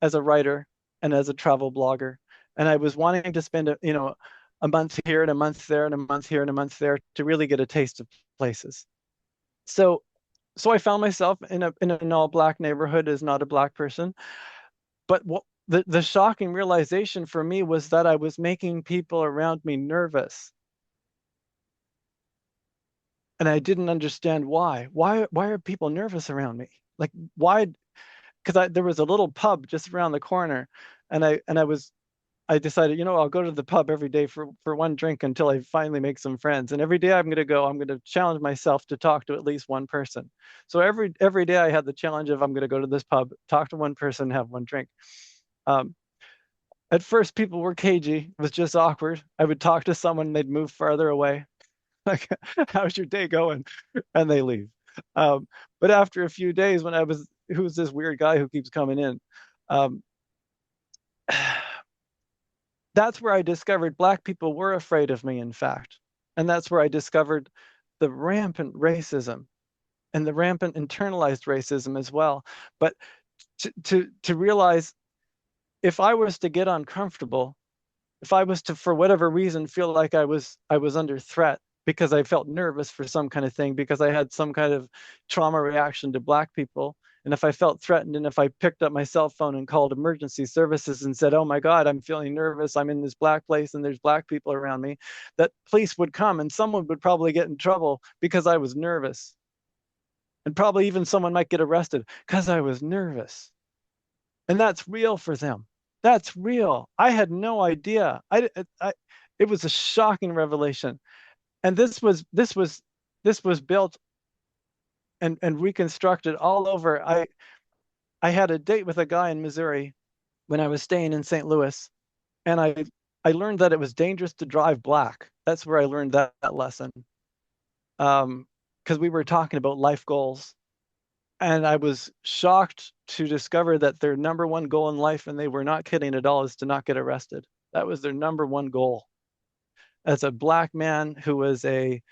as a writer and as a travel blogger, and I was wanting to spend a month here and a month there and a month here and a month there to really get a taste of places. So so I found myself in an all black neighborhood as not a black person. But what the shocking realization for me was that I was making people around me nervous, and I didn't understand why. Why are people nervous around me? Like, why? Because there was a little pub just around the corner, and I decided, I'll go to the pub every day for one drink until I finally make some friends. And every day I'm going to challenge myself to talk to at least one person. So every day I had the challenge of I'm going to go to this pub, talk to one person, have one drink. Um, at first, people were cagey. It was just awkward. I would talk to someone, they'd move farther away. Like, how's your day going? And they leave. Um, but after a few days, who's this weird guy who keeps coming in? Um, That's where I discovered Black people were afraid of me, in fact. And that's where I discovered the rampant racism and the rampant internalized racism as well. But to realize, if I was to get uncomfortable, if I was to, for whatever reason, feel like I was under threat because I felt nervous for some kind of thing, because I had some kind of trauma reaction to Black people, and if I felt threatened, and if I picked up my cell phone and called emergency services and said, "Oh my God, I'm feeling nervous. I'm in this Black place and there's Black people around me," that police would come and someone would probably get in trouble because I was nervous. And probably even someone might get arrested because I was nervous. And that's real for them. That's real. I had no idea. It was a shocking revelation. And this was built and reconstructed all over. I had a date with a guy in Missouri when I was staying in St. Louis, and I learned that it was dangerous to drive Black. That's where I learned that lesson. Because we were talking about life goals, and I was shocked to discover that their number one goal in life, and they were not kidding at all, is to not get arrested. That was their number one goal. As a Black man who was a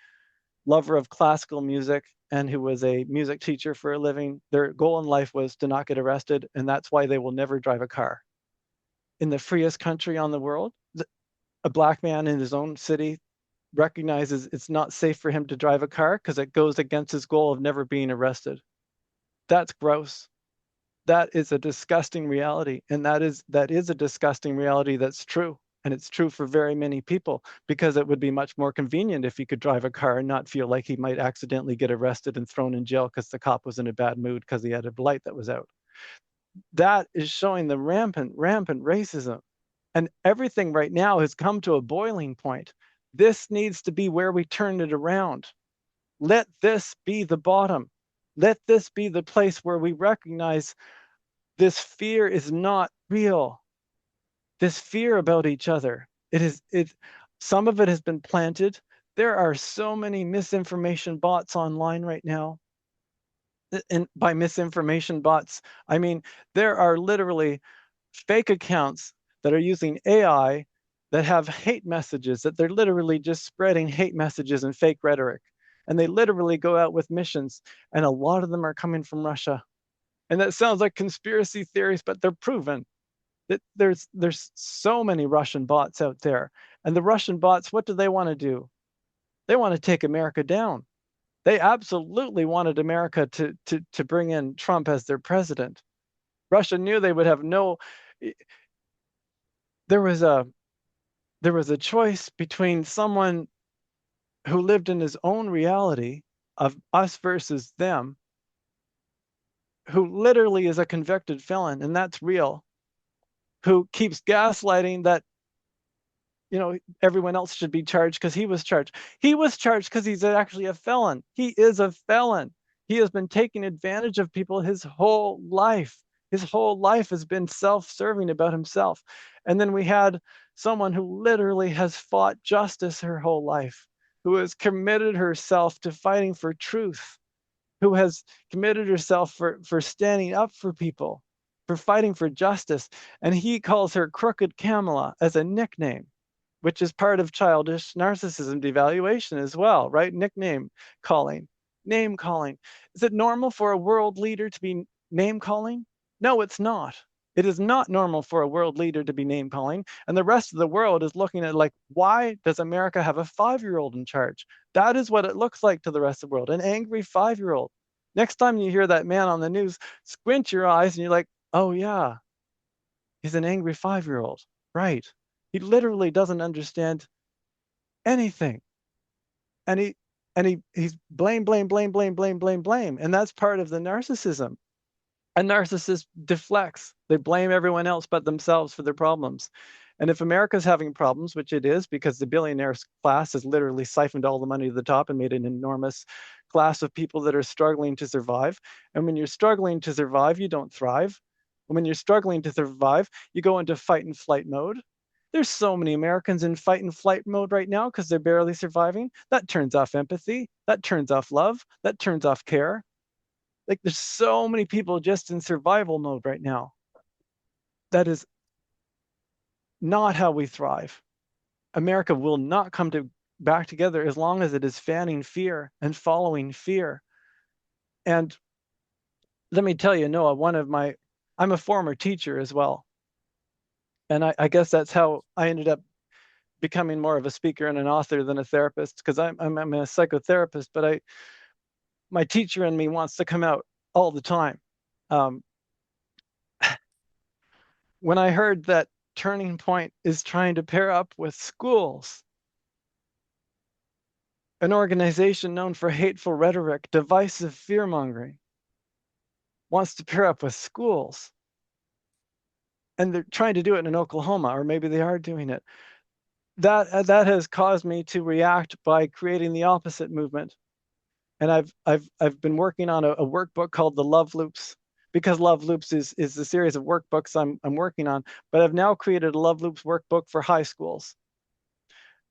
lover of classical music and who was a music teacher for a living, their goal in life was to not get arrested, and that's why they will never drive a car. In the freest country on the world, a Black man in his own city recognizes it's not safe for him to drive a car because it goes against his goal of never being arrested. That's gross. That is a disgusting reality, and that is a disgusting reality that's true. And it's true for very many people, because it would be much more convenient if he could drive a car and not feel like he might accidentally get arrested and thrown in jail because the cop was in a bad mood because he had a light that was out. That is showing the rampant racism. And everything right now has come to a boiling point. This needs to be where we turn it around. Let this be the bottom. Let this be the place where we recognize this fear is not real. This fear about each other. Some of it has been planted. There are so many misinformation bots online right now. And by misinformation bots, I mean there are literally fake accounts that are using AI that have hate messages, that they're literally just spreading hate messages and fake rhetoric. And they literally go out with missions, and a lot of them are coming from Russia. And that sounds like conspiracy theories, but they're proven. That there's so many Russian bots out there. And the Russian bots, what do they want to do? They want to take America down. They absolutely wanted America to bring in Trump as their president. Russia knew they would have no. There was a choice between someone who lived in his own reality of us versus them, who literally is a convicted felon, and that's real, who keeps gaslighting that everyone else should be charged because he was charged. He was charged because he's actually a felon. He is a felon. He has been taking advantage of people his whole life. His whole life has been self-serving about himself. And then we had someone who literally has fought justice her whole life, who has committed herself to fighting for truth, who has committed herself for standing up for people, for fighting for justice. And he calls her Crooked Kamala as a nickname, which is part of childish narcissism devaluation as well, right? Nickname calling, name calling. Is it normal for a world leader to be name calling? No, it's not. It is not normal for a world leader to be name calling. And the rest of the world is looking at, like, why does America have a 5-year-old in charge? That is what it looks like to the rest of the world, an angry 5-year-old. Next time you hear that man on the news, squint your eyes and you're like, oh yeah, he's an angry 5-year-old. Right. He literally doesn't understand anything. And he's blame, blame, blame, blame, blame, blame, blame. And that's part of the narcissism. A narcissist deflects. They blame everyone else but themselves for their problems. And if America's having problems, which it is, because the billionaire class has literally siphoned all the money to the top and made an enormous class of people that are struggling to survive. And when you're struggling to survive, you don't thrive. And when you're struggling to survive, you go into fight and flight mode. There's so many Americans in fight and flight mode right now because they're barely surviving. That turns off empathy. That turns off love. That turns off care. Like, there's so many people just in survival mode right now. That is not how we thrive. America will not come back together as long as it is fanning fear and following fear. And let me tell you, Noah, I'm a former teacher as well. And I guess that's how I ended up becoming more of a speaker and an author than a therapist, because I'm a psychotherapist, but my teacher in me wants to come out all the time. Um, when I heard that Turning Point is trying to pair up with schools, an organization known for hateful rhetoric, divisive fear-mongering, wants to pair up with schools, and they're trying to do it in Oklahoma, or maybe they are doing it. That has caused me to react by creating the opposite movement. And I've been working on a workbook called the Love Loops, because Love Loops is the series of workbooks I'm working on. But I've now created a Love Loops workbook for high schools.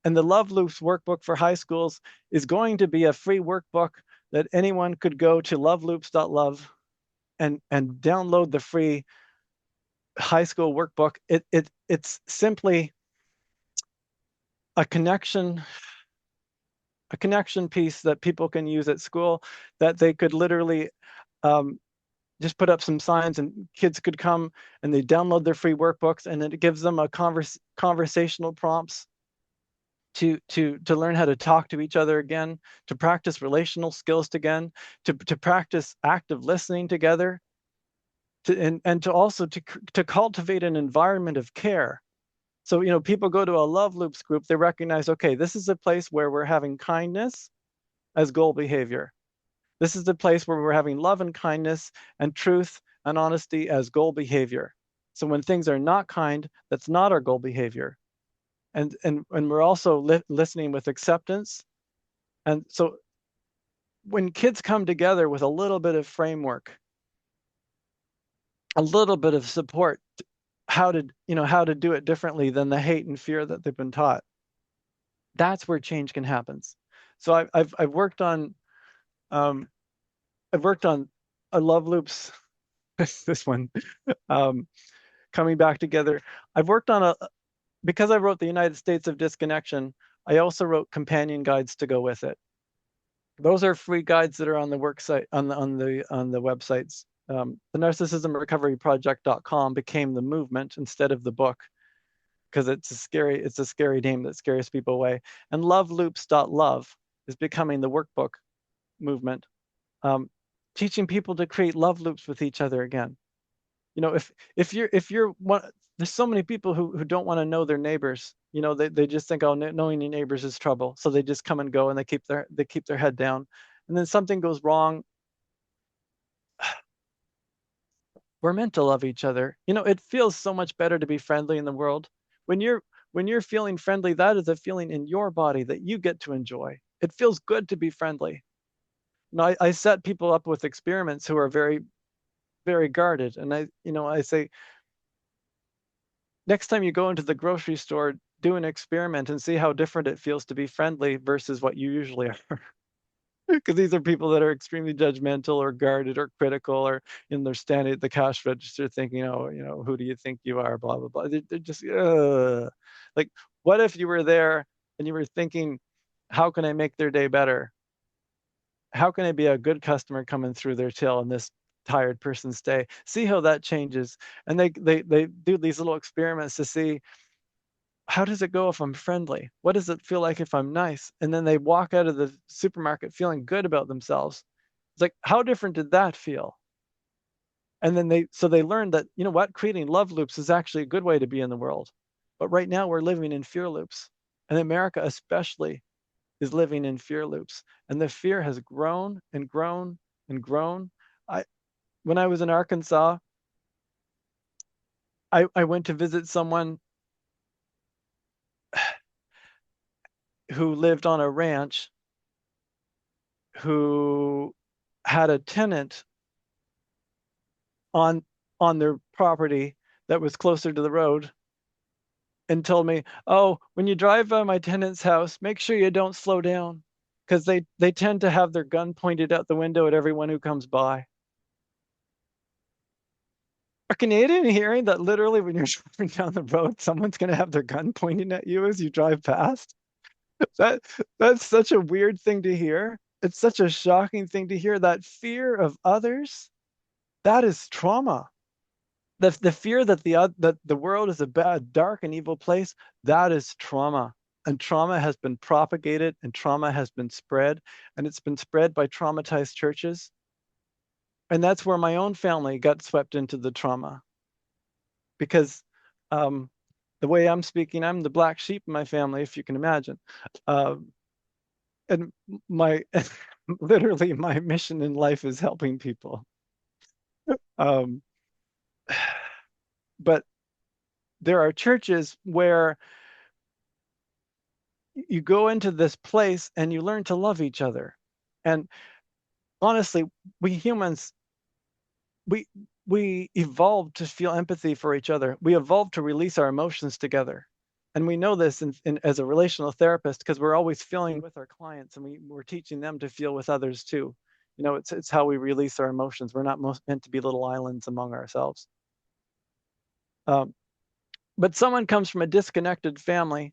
And the Love Loops workbook for high schools is going to be a free workbook that anyone could go to loveloops.love and download the free high school workbook. It's simply a connection piece that people can use at school, that they could literally just put up some signs and kids could come and they download their free workbooks, and it gives them a conversational prompts to learn how to talk to each other again, to practice relational skills again, to practice active listening together, and to also to cultivate an environment of care. So, people go to a Love Loops group, they recognize, okay, this is a place where we're having kindness as goal behavior. This is the place where we're having love and kindness and truth and honesty as goal behavior. So when things are not kind, that's not our goal behavior. And we're also listening with acceptance. And so when kids come together with a little bit of framework, a little bit of support, how to do it differently than the hate and fear that they've been taught, that's where change can happen. So I've worked on a Love Loops, this one, coming back together. I've worked on because I wrote the United States of Disconnection, I also wrote companion guides to go with it. Those are free guides that are on the worksite, on the websites. The narcissismrecoveryproject.com became the movement instead of the book, because it's a scary name that scares people away. And loveloops.love is becoming the workbook movement, teaching people to create love loops with each other again. If you're one, there's so many people who don't want to know their neighbors. They just think, oh, knowing your neighbors is trouble, so they just come and go and they keep their head down, and then something goes wrong. We're meant to love each other. It feels so much better to be friendly in the world. When you're feeling friendly, that is a feeling in your body that you get to enjoy. It feels good to be friendly. I set people up with experiments who are very, very guarded, and I say, next time you go into the grocery store, do an experiment and see how different it feels to be friendly versus what you usually are. Because these are people that are extremely judgmental or guarded or critical, or they're standing at the cash register thinking, oh, who do you think you are, blah, blah, blah. They're just, like, what if you were there and you were thinking, how can I make their day better? How can I be a good customer coming through their till in this tired person's day? See how that changes. And they do these little experiments to see, how does it go if I'm friendly? What does it feel like if I'm nice? And then they walk out of the supermarket feeling good about themselves. It's like, how different did that feel? And then they learned that, creating love loops is actually a good way to be in the world. But right now we're living in fear loops. And America especially is living in fear loops. And the fear has grown and grown and grown. When I was in Arkansas, I went to visit someone who lived on a ranch, who had a tenant on their property that was closer to the road, and told me, oh, when you drive by my tenant's house, make sure you don't slow down, because they tend to have their gun pointed out the window at everyone who comes by. Are Canadian hearing that literally when you're driving down the road, someone's going to have their gun pointing at you as you drive past? That that's such a weird thing to hear. It's such a shocking thing to hear. That fear of others, that is trauma. The fear that the world is a bad, dark, and evil place, that is trauma. And trauma has been propagated and trauma has been spread, and it's been spread by traumatized churches. And that's where my own family got swept into the trauma because um, the way I'm speaking, I'm the black sheep in my family, if you can imagine. Um, and my literally my mission in life is helping people. Um, but there are churches where you go into this place and you learn to love each other. And honestly, we humans, we we evolved to feel empathy for each other. We evolved to release our emotions together. And we know this as a relational therapist because we're always feeling with our clients and we're teaching them to feel with others too. You know, it's how we release our emotions. We're not meant to be little islands among ourselves. Um, but someone comes from a disconnected family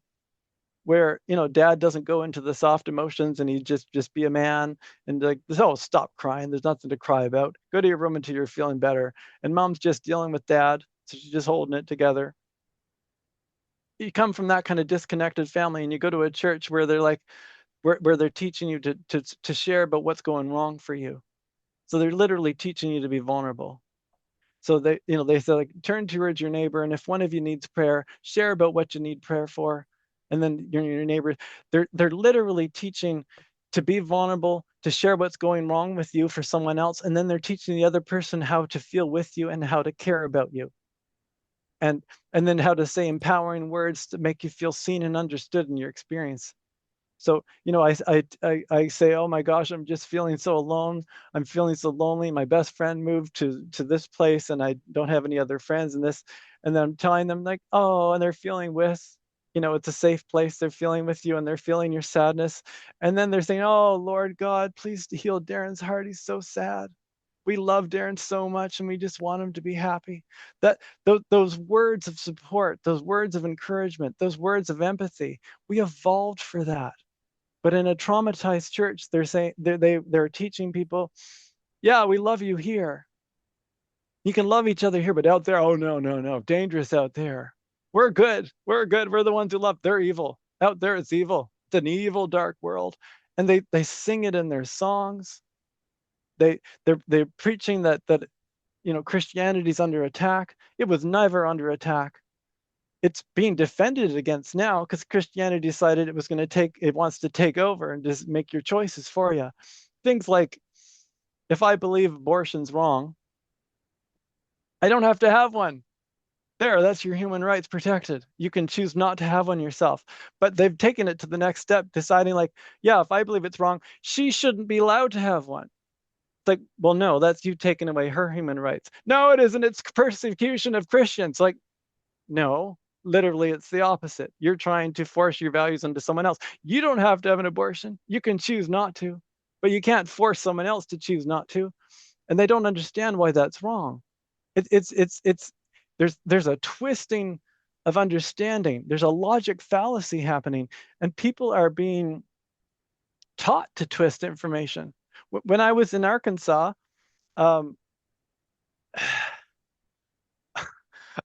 where dad doesn't go into the soft emotions and he just be a man and like, oh, stop crying, there's nothing to cry about, go to your room until you're feeling better, and mom's just dealing with dad, so she's just holding it together. You come from that kind of disconnected family and you go to a church where they're like where they're teaching you to share about what's going wrong for you. So they're literally teaching you to be vulnerable. So they say, like, turn towards your neighbor, and if one of you needs prayer, share about what you need prayer for. And then your neighbor, they're literally teaching to be vulnerable, to share what's going wrong with you for someone else, and then they're teaching the other person how to feel with you and how to care about you. And then how to say empowering words to make you feel seen and understood in your experience. So, I say, oh my gosh, I'm just feeling so alone. I'm feeling so lonely. My best friend moved to this place and I don't have any other friends in this. And then I'm telling them, like, oh, and they're feeling it's a safe place. They're feeling with you and they're feeling your sadness. And then they're saying, oh, Lord God, please heal Darren's heart. He's so sad. We love Darren so much and we just want him to be happy. Those words of support, those words of encouragement, those words of empathy, we evolved for that. But in a traumatized church, they're saying they're teaching people, yeah, we love you here. You can love each other here, but out there, oh no, no, no, dangerous out there. We're good. We're good. We're the ones who love. They're evil. Out there, it's evil. It's an evil, dark world. And they sing it in their songs. They're preaching that Christianity's under attack. It was never under attack. It's being defended against now because Christianity decided it wants to take over and just make your choices for you. Things like, if I believe abortion's wrong, I don't have to have one. There, that's your human rights protected. You can choose not to have one yourself. But they've taken it to the next step, deciding like, yeah, if I believe it's wrong, she shouldn't be allowed to have one. It's like, well, no, that's you taking away her human rights. No, it isn't. It's persecution of Christians. Like, no, literally, it's the opposite. You're trying to force your values onto someone else. You don't have to have an abortion. You can choose not to, but you can't force someone else to choose not to. And they don't understand why that's wrong. It's there's a twisting of understanding. There's a logic fallacy happening, and people are being taught to twist information. When I was in Arkansas, um,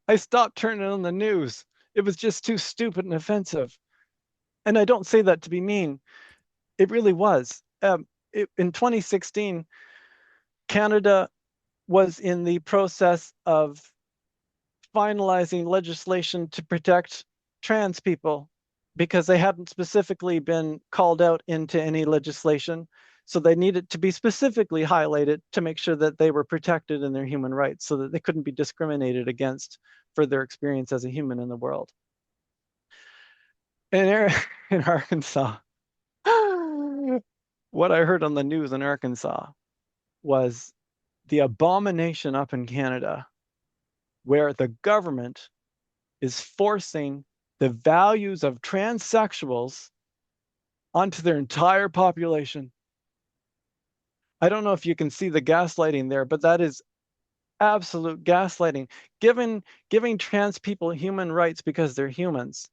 I stopped turning on the news. It was just too stupid and offensive. And I don't say that to be mean. It really was. In 2016, Canada was in the process of finalizing legislation to protect trans people because they hadn't specifically been called out into any legislation. So they needed to be specifically highlighted to make sure that they were protected in their human rights so that they couldn't be discriminated against for their experience as a human in the world. And in Arkansas, what I heard on the news in Arkansas was the abomination up in Canada where the government is forcing the values of transsexuals onto their entire population. I don't know if you can see the gaslighting there, but that is absolute gaslighting. Giving trans people human rights because they're humans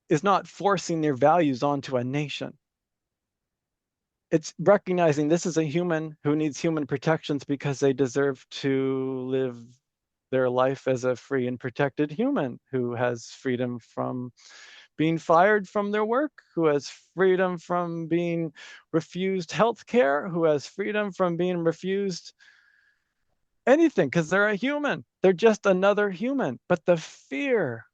is not forcing their values onto a nation. It's recognizing this is a human who needs human protections because they deserve to live their life as a free and protected human who has freedom from being fired from their work, who has freedom from being refused health care, who has freedom from being refused anything because they're a human. They're just another human. But the fear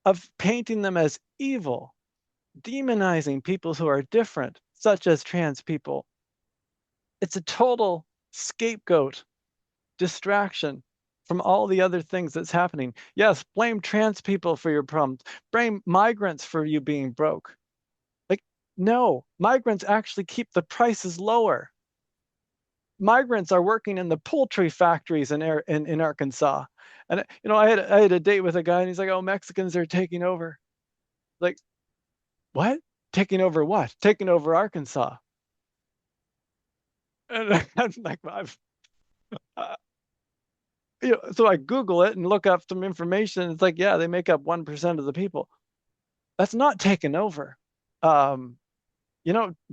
of painting them as evil, demonizing people who are different, such as trans people, it's a total scapegoat distraction from all the other things that's happening. Yes, blame trans people for your problems. Blame migrants for you being broke. Like, no, migrants actually keep the prices lower. Migrants are working in the poultry factories in Arkansas. And I had a date with a guy and he's like, "Oh, Mexicans are taking over." Like, what? Taking over what? Taking over Arkansas. And I'm like, uh, so I Google it and look up some information. It's like, yeah, they make up 1% of the people. That's not taking over. Um,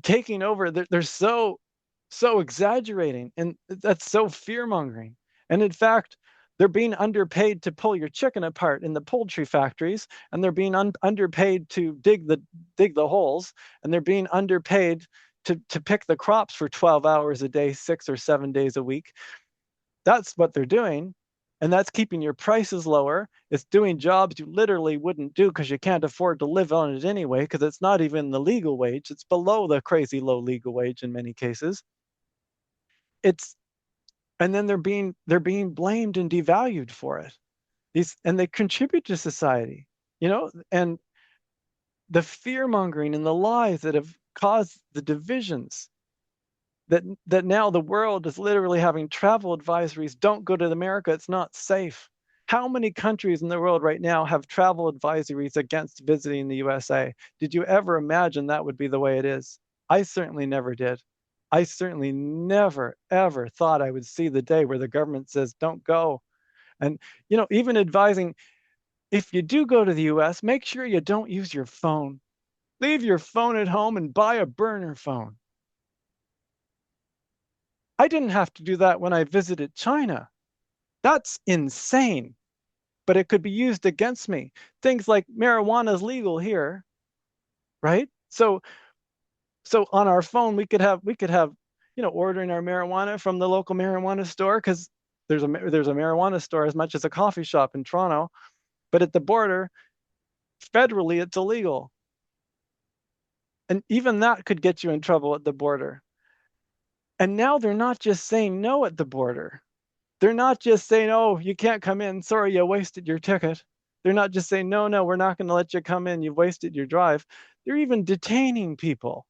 Taking over, they're so exaggerating, and that's so fear mongering. And in fact, they're being underpaid to pull your chicken apart in the poultry factories, and they're being underpaid to dig the holes, and they're being underpaid to pick the crops for 12 hours a day, 6 or 7 days a week. That's what they're doing. And that's keeping your prices lower. It's doing jobs you literally wouldn't do because you can't afford to live on it anyway, because it's not even the legal wage. It's below the crazy low legal wage in many cases. It's and then they're being blamed and devalued for it. And they contribute to society, and the fear mongering and the lies that have caused the divisions that now the world is literally having travel advisories. Don't go to America. It's not safe. How many countries in the world right now have travel advisories against visiting the USA? Did you ever imagine that would be the way it is? I certainly never did. I certainly never, ever thought I would see the day where the government says, don't go. And, even advising, if you do go to the US, make sure you don't use your phone. Leave your phone at home and buy a burner phone. I didn't have to do that when I visited China. That's insane, but it could be used against me. Things like marijuana is legal here, right? So on our phone we could have ordering our marijuana from the local marijuana store because there's a marijuana store as much as a coffee shop in Toronto, but at the border, federally it's illegal. And even that could get you in trouble at the border. And now they're not just saying no at the border. They're not just saying, "Oh, you can't come in. Sorry, you wasted your ticket." They're not just saying, "No, no, we're not going to let you come in. You've wasted your drive." They're even detaining people.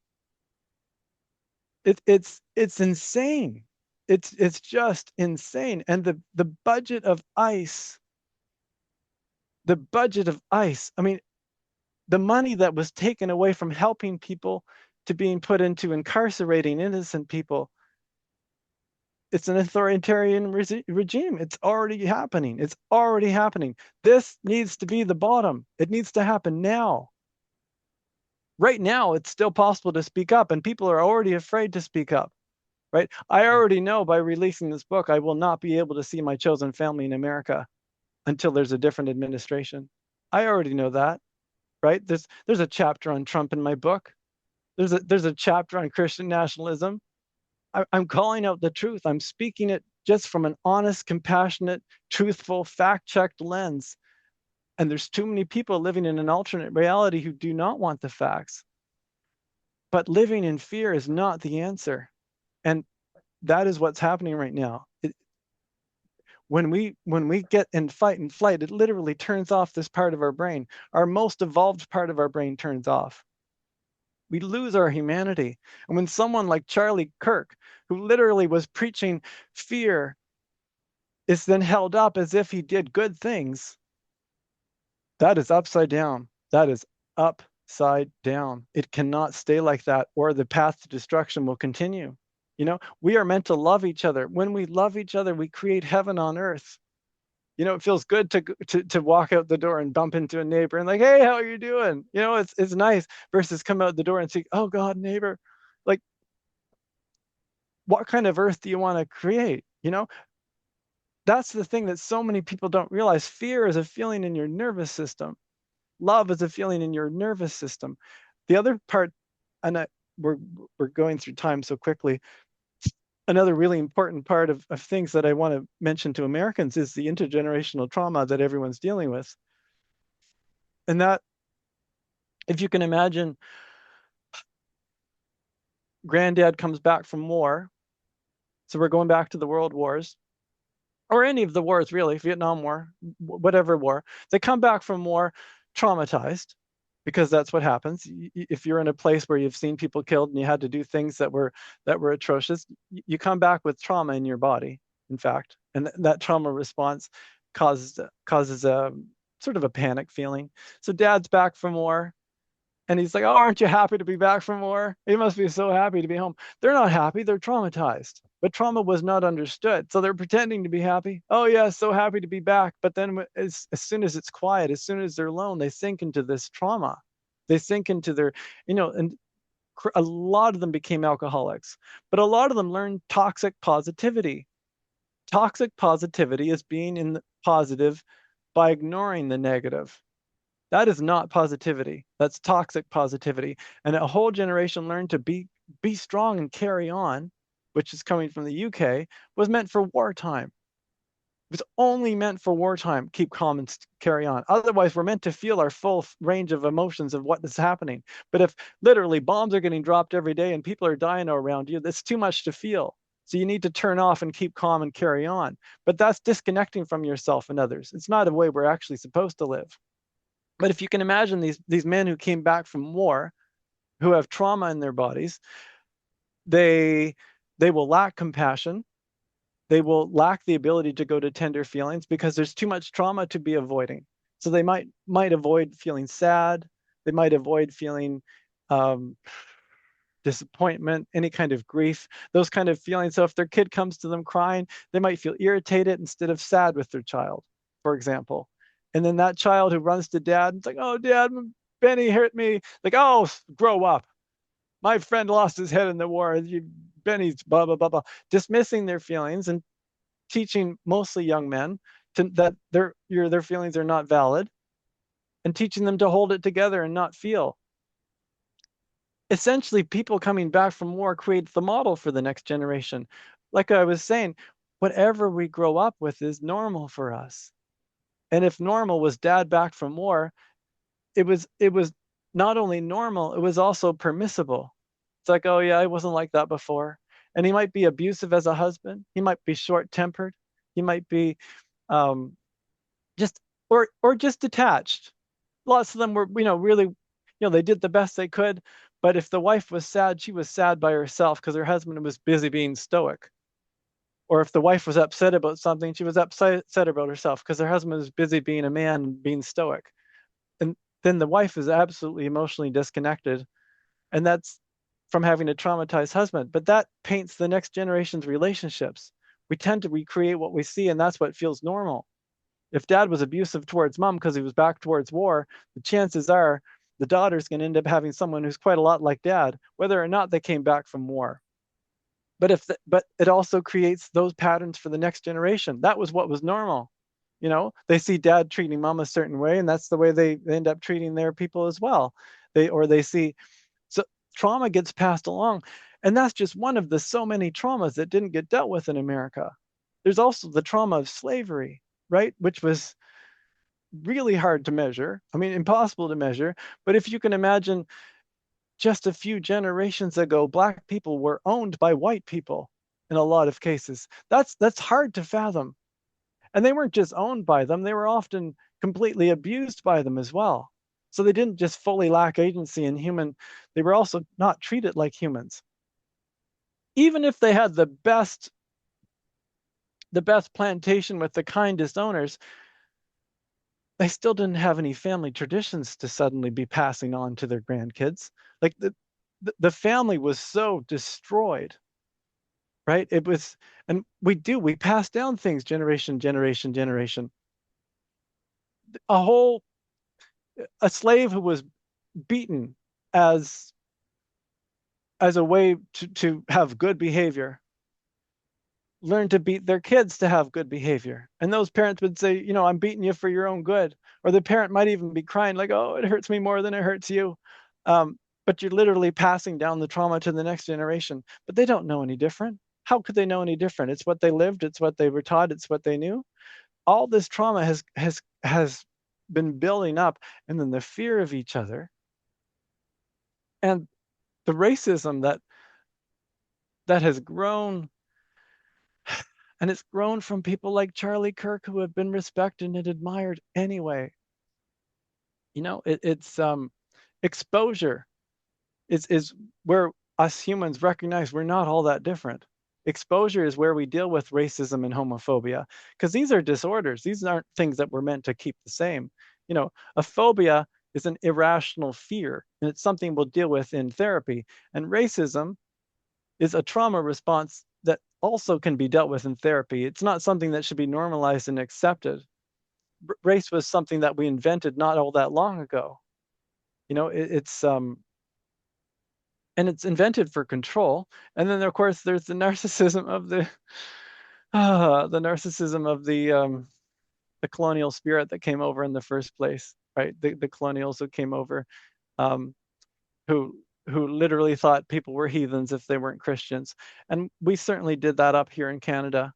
It's insane. It's just insane. And the budget of ICE. I mean, the money that was taken away from helping people to being put into incarcerating innocent people. It's an authoritarian regime. It's already happening. It's already happening. This needs to be the bottom. It needs to happen now. Right now, it's still possible to speak up, and people are already afraid to speak up, right? I already know by releasing this book, I will not be able to see my chosen family in America until there's a different administration. I already know that, right? There's a chapter on Trump in my book. There's a chapter on Christian nationalism. I'm calling out the truth. I'm speaking it just from an honest, compassionate, truthful, fact-checked lens. And there's too many people living in an alternate reality who do not want the facts. But living in fear is not the answer. And that is what's happening right now. When we get in fight and flight, it literally turns off this part of our brain. Our most evolved part of our brain turns off. We lose our humanity. And when someone like Charlie Kirk, who literally was preaching fear, is then held up as if he did good things, that is upside down. That is upside down. It cannot stay like that, or the path to destruction will continue. We are meant to love each other. When we love each other, we create heaven on earth. It feels good to walk out the door and bump into a neighbor and like, hey, how are you doing? It's nice versus come out the door and see, oh God, neighbor, like, what kind of earth do you want to create? That's the thing that so many people don't realize. Fear is a feeling in your nervous system. Love is a feeling in your nervous system. The other part, and we're going through time so quickly. Another really important part of things that I want to mention to Americans is the intergenerational trauma that everyone's dealing with. And that, if you can imagine, granddad comes back from war. So we're going back to the world wars, or any of the wars, really, Vietnam War, whatever war. They come back from war traumatized, because that's what happens. If you're in a place where you've seen people killed and you had to do things that were atrocious, you come back with trauma in your body, in fact. And that trauma response causes a sort of a panic feeling. So dad's back from war. And he's like, oh, aren't you happy to be back from war? He must be so happy to be home. They're not happy. They're traumatized. But trauma was not understood. So they're pretending to be happy. Oh, yeah, so happy to be back. But then as soon as it's quiet, as soon as they're alone, they sink into this trauma. They sink into their, and a lot of them became alcoholics. But a lot of them learned toxic positivity. Toxic positivity is being in the positive by ignoring the negative. That is not positivity. That's toxic positivity. And a whole generation learned to be strong and carry on, which is coming from the UK, was meant for wartime. It was only meant for wartime. Keep calm and carry on. Otherwise, we're meant to feel our full range of emotions of what is happening. But if literally bombs are getting dropped every day and people are dying around you, that's too much to feel. So you need to turn off and keep calm and carry on. But that's disconnecting from yourself and others. It's not a way we're actually supposed to live. But if you can imagine these men who came back from war, who have trauma in their bodies, they will lack compassion. They will lack the ability to go to tender feelings because there's too much trauma to be avoiding. So they might avoid feeling sad. They might avoid feeling disappointment, any kind of grief, those kind of feelings. So if their kid comes to them crying, they might feel irritated instead of sad with their child, for example. And then that child who runs to dad, it's like, oh, dad, Benny hurt me. Like, oh, grow up. My friend lost his head in the war. Benny's blah, blah, blah, blah. Dismissing their feelings and teaching mostly young men that their feelings are not valid, and teaching them to hold it together and not feel. Essentially, people coming back from war creates the model for the next generation. Like I was saying, whatever we grow up with is normal for us. And if normal was dad back from war, it was not only normal, it was also permissible. It's like, oh yeah, I wasn't like that before. And he might be abusive as a husband. He might be short-tempered. He might be just just detached. Lots of them were, really, they did the best they could. But if the wife was sad, she was sad by herself because her husband was busy being stoic. Or if the wife was upset about something, she was upset about herself because her husband was busy being a man and being stoic. And then the wife is absolutely emotionally disconnected. And that's from having a traumatized husband. But that paints the next generation's relationships. We tend to recreate what we see, and that's what feels normal. If dad was abusive towards mom because he was back towards war, the chances are the daughter's going to end up having someone who's quite a lot like dad, whether or not they came back from war. But it also creates those patterns for the next generation. That was what was normal. They see dad treating mom a certain way, and that's the way they end up treating their people as well. They see, so trauma gets passed along. And that's just one of the so many traumas that didn't get dealt with in America. There's also the trauma of slavery, right? Which was really hard to measure. I mean, impossible to measure. But if you can imagine, just a few generations ago, Black people were owned by white people in a lot of cases. That's hard to fathom. And they weren't just owned by them, they were often completely abused by them as well. So they didn't just fully lack agency in human, they were also not treated like humans. Even if they had the best plantation with the kindest owners, they still didn't have any family traditions to suddenly be passing on to their grandkids. Like the family was so destroyed. right? And we pass down things generation, generation, generation. A whole, a slave who was beaten as a way to have good behavior learn to beat their kids to have good behavior. And those parents would say, I'm beating you for your own good. Or the parent might even be crying, like, oh, it hurts me more than it hurts you. But you're literally passing down the trauma to the next generation. But they don't know any different. How could they know any different? It's what they lived, it's what they were taught, it's what they knew. All this trauma has been building up, and then the fear of each other and the racism that has grown, and it's grown from people like Charlie Kirk who have been respected and admired anyway. It's exposure is where us humans recognize we're not all that different. Exposure is where we deal with racism and homophobia, because these are disorders. These aren't things that we're meant to keep the same. A phobia is an irrational fear, and it's something we'll deal with in therapy. And racism is a trauma response that also can be dealt with in therapy. It's not something that should be normalized and accepted. Race was something that we invented not all that long ago. It's and it's invented for control. And then of course there's the narcissism of the colonial spirit that came over in the first place, right? The colonials who came over, um, who literally thought people were heathens if they weren't Christians. And we certainly did that up here in Canada.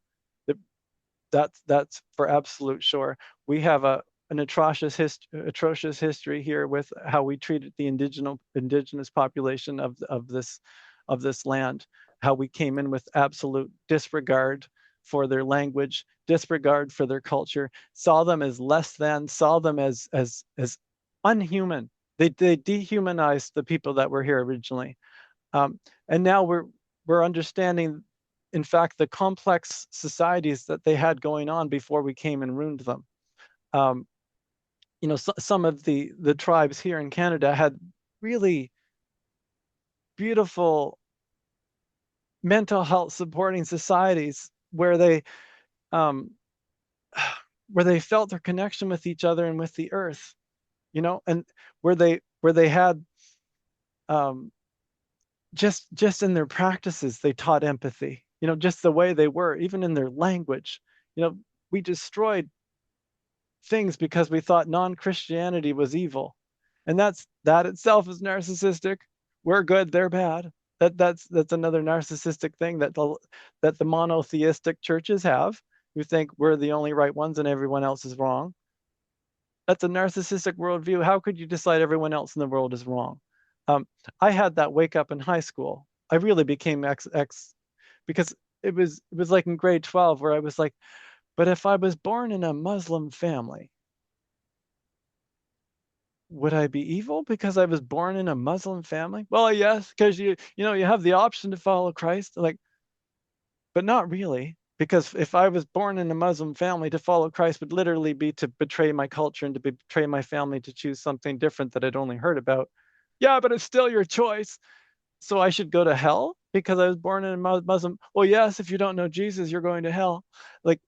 That's for absolute sure. We have an atrocious history here with how we treated the indigenous population of this land, how we came in with absolute disregard for their language, disregard for their culture, saw them as less than, saw them as unhuman. They dehumanized the people that were here originally, and now we're understanding, in fact, the complex societies that they had going on before we came and ruined them. Some of the tribes here in Canada had really beautiful mental health supporting societies where they um, felt their connection with each other and with the earth, and where they had just in their practices they taught empathy, just the way they were, even in their language. We destroyed things because we thought non-Christianity was evil, and that itself is narcissistic. We're good, they're bad. That's another narcissistic thing that the monotheistic churches have, who think we're the only right ones and everyone else is wrong. That's a narcissistic worldview. How could you decide everyone else in the world is wrong? I had that wake up in high school. I really became because it was like in grade 12 where I was like, but if I was born in a Muslim family, would I be evil because I was born in a Muslim family? Well, yes, because you have the option to follow Christ, like, but not really. Because if I was born in a Muslim family, to follow Christ would literally be to betray my culture and to betray my family, to choose something different that I'd only heard about. Yeah, but it's still your choice. So I should go to hell because I was born in a Muslim. Well, yes, if you don't know Jesus, you're going to hell. Like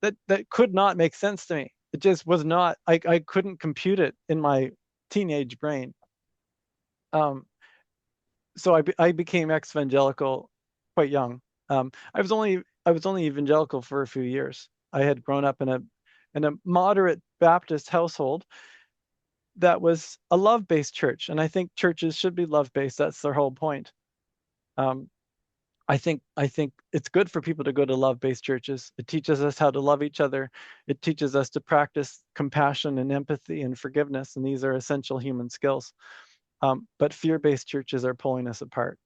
that could not make sense to me. It just was not. I couldn't compute it in my teenage brain. So I became evangelical quite young. I was only evangelical for a few years. I had grown up in a moderate Baptist household that was a love-based church, and I think churches should be love-based. That's their whole point. I think it's good for people to go to love-based churches. It teaches us how to love each other. It teaches us to practice compassion and empathy and forgiveness, and these are essential human skills. But fear-based churches are pulling us apart.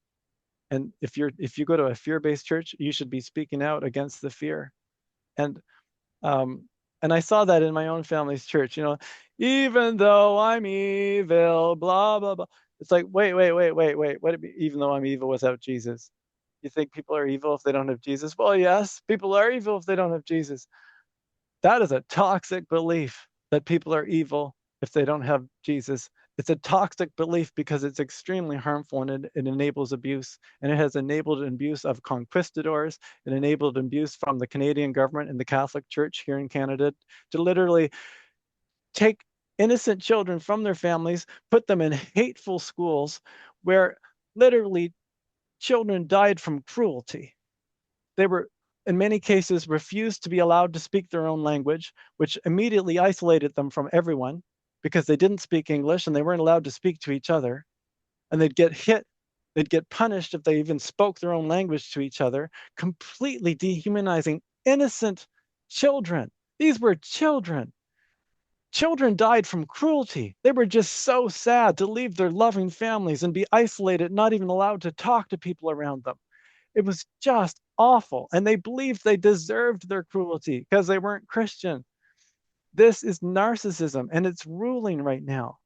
And if you go to a fear-based church, you should be speaking out against the fear. And I saw that in my own family's church. Even though I'm evil, blah blah blah. It's like, wait. What? Even though I'm evil without Jesus, you think people are evil if they don't have Jesus? Well, yes, people are evil if they don't have Jesus. That is a toxic belief, that people are evil if they don't have Jesus. It's a toxic belief because it's extremely harmful, and it enables abuse. And it has enabled abuse of conquistadors. It enabled abuse from the Canadian government and the Catholic Church here in Canada to literally take innocent children from their families, put them in hateful schools where literally children died from cruelty. They were, in many cases, refused to be allowed to speak their own language, which immediately isolated them from everyone because they didn't speak English and they weren't allowed to speak to each other. And they'd get hit, they'd get punished if they even spoke their own language to each other, completely dehumanizing innocent children. These were children. Children died from cruelty. They were just so sad to leave their loving families and be isolated, not even allowed to talk to people around them. It was just awful. And they believed they deserved their cruelty because they weren't Christian. This is narcissism, and it's ruling right now.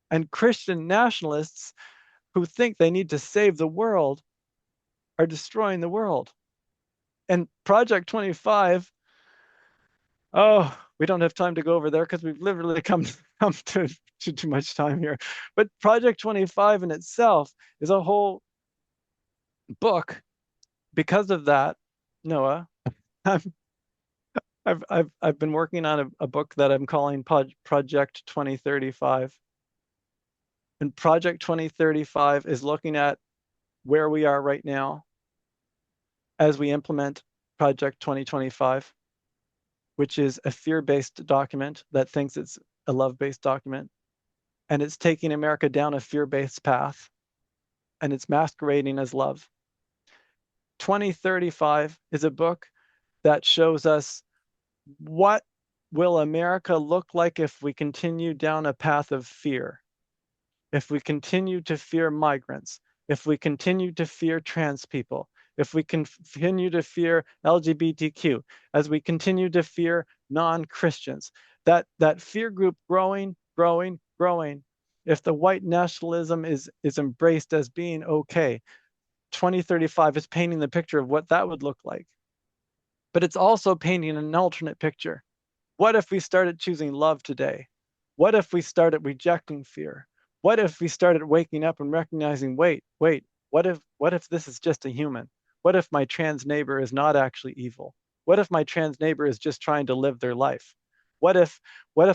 And Christian nationalists who think they need to save the world are destroying the world. And Project 25, oh, we don't have time to go over there because we've literally come to too much time here. But Project 25 in itself is a whole book. Because of that, Noah, I've been working on a book that I'm calling Project 2035. And Project 2035 is looking at where we are right now as we implement Project 2025, which is a fear-based document that thinks it's a love-based document. And it's taking America down a fear-based path, and it's masquerading as love. 2035 is a book that shows us what will America look like if we continue down a path of fear, if we continue to fear migrants, if we continue to fear trans people, if we continue to fear LGBTQ, as we continue to fear non-Christians, that fear group growing, if the white nationalism is embraced as being okay, 2035 is painting the picture of what that would look like. But it's also painting an alternate picture. What if we started choosing love today? What if we started rejecting fear? What if we started waking up and recognizing, wait, what if this is just a human? What if my trans neighbor is not actually evil? What if my trans neighbor is just trying to live their life? What if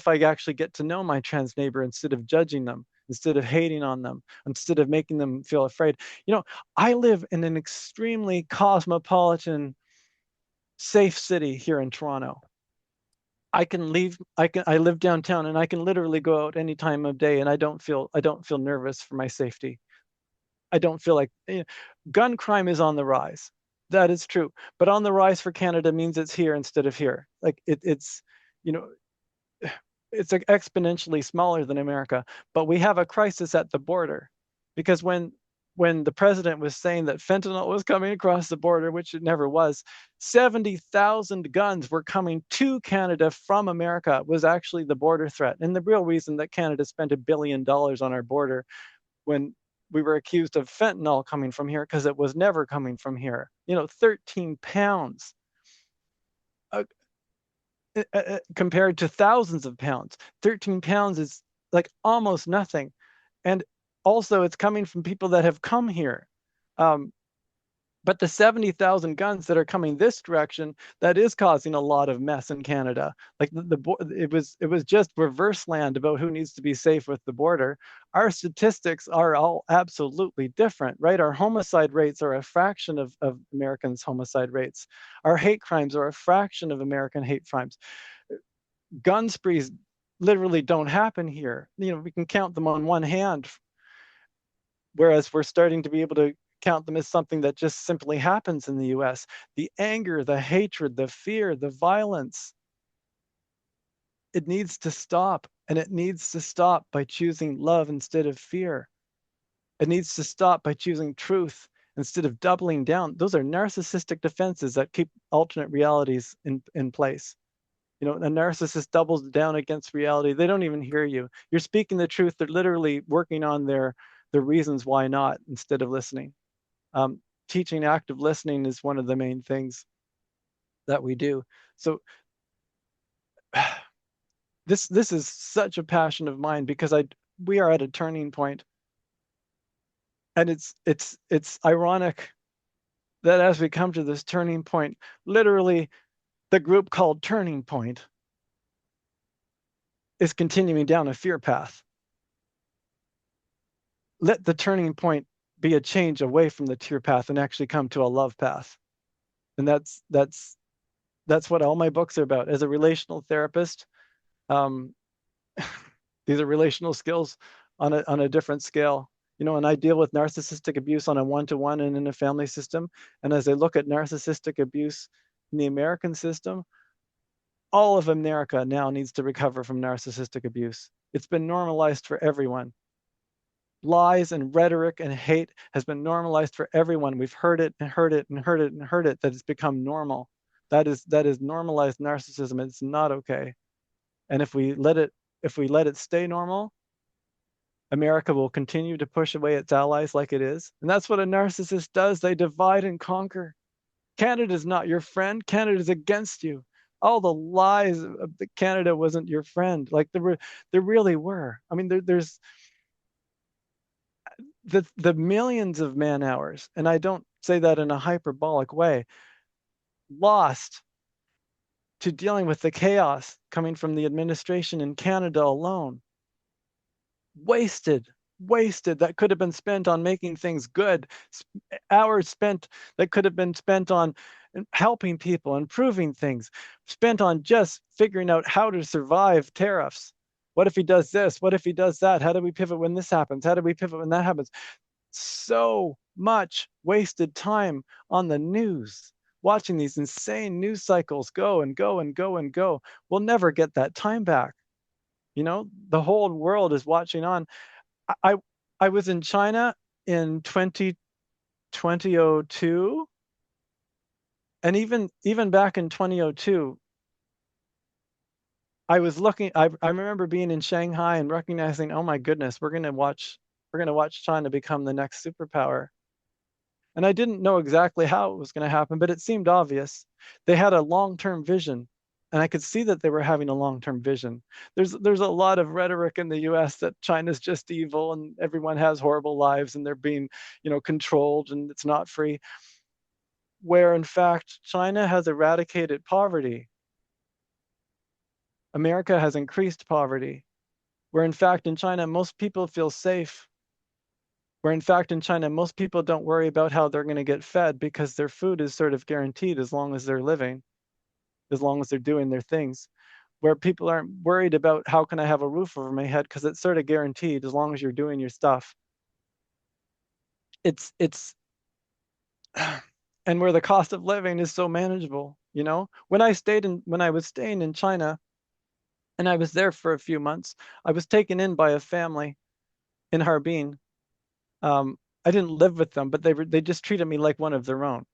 I actually get to know my trans neighbor instead of judging them, instead of hating on them, instead of making them feel afraid? You know, I live in an extremely cosmopolitan, safe city here in Toronto. I live downtown and I can literally go out any time of day and I don't feel nervous for my safety. I don't feel like, gun crime is on the rise. That is true. But on the rise for Canada means it's here instead of here. Like it's, it's exponentially smaller than America, but we have a crisis at the border because when the president was saying that fentanyl was coming across the border, which it never was, 70,000 guns were coming to Canada from America was actually the border threat. And the real reason that Canada spent $1 billion on our border when we were accused of fentanyl coming from here, because it was never coming from here. 13 pounds compared to thousands of pounds. 13 pounds is like almost nothing. And also it's coming from people that have come here. But the 70,000 guns that are coming this direction, that is causing a lot of mess in Canada. Like it was just reverse land about who needs to be safe with the border. Our statistics are all absolutely different, right? Our homicide rates are a fraction of Americans' homicide rates. Our hate crimes are a fraction of American hate crimes. Gun sprees literally don't happen here. We can count them on one hand, whereas we're starting to be able to count them as something that just simply happens in the US. The anger, the hatred, the fear, the violence, it needs to stop. And it needs to stop by choosing love instead of fear. It needs to stop by choosing truth instead of doubling down. Those are narcissistic defenses that keep alternate realities in place. A narcissist doubles down against reality. They don't even hear you. You're speaking the truth. They're literally working on their reasons why not instead of listening. Teaching active listening is one of the main things that we do. So this is such a passion of mine because we are at a turning point. And it's ironic that as we come to this turning point, literally the group called Turning Point is continuing down a fear path. Let the turning point be a change away from the fear path and actually come to a love path. And that's what all my books are about. As a relational therapist, um, these are relational skills on a different scale. And I deal with narcissistic abuse on a one-to-one and in a family system. And as I look at narcissistic abuse in the American system, all of America now needs to recover from narcissistic abuse. It's been normalized for everyone. Lies and rhetoric and hate has been normalized for everyone. We've heard it and heard it and heard it and heard it, that it's become normal. That is normalized narcissism. It's not okay. And if we let it stay normal, America will continue to push away its allies like it is. And that's what a narcissist does. They divide and conquer. Canada's not your friend. Canada's against you. All the lies of that Canada wasn't your friend. Like there really were. I mean, there's the millions of man hours, and I don't say that in a hyperbolic way, lost to dealing with the chaos coming from the administration in Canada alone. Wasted that could have been spent on making things good, hours spent that could have been spent on helping people, improving things, spent on just figuring out how to survive tariffs. What if he does this? What if he does that? How do we pivot when this happens? How do we pivot when that happens? So much wasted time on the news, watching these insane news cycles go and go and go and go. We'll never get that time back. The whole world is watching on. I I was in China in 2002, and even back in 2002, I remember being in Shanghai and recognizing, oh my goodness, we're going to watch China become the next superpower. And I didn't know exactly how it was going to happen, but it seemed obvious. They had a long-term vision, and I could see that they were having a long-term vision. There's a lot of rhetoric in the US that China's just evil and everyone has horrible lives and they're being, controlled and it's not free. Where in fact China has eradicated poverty. America has increased poverty. Where in fact in China most people feel safe. Where in fact in China, most people don't worry about how they're going to get fed because their food is sort of guaranteed as long as they're living, as long as they're doing their things. Where people aren't worried about how can I have a roof over my head because it's sort of guaranteed as long as you're doing your stuff. It's and where the cost of living is so manageable. When I was staying in China and I was there for a few months, I was taken in by a family in Harbin. I didn't live with them, but they just treated me like one of their own.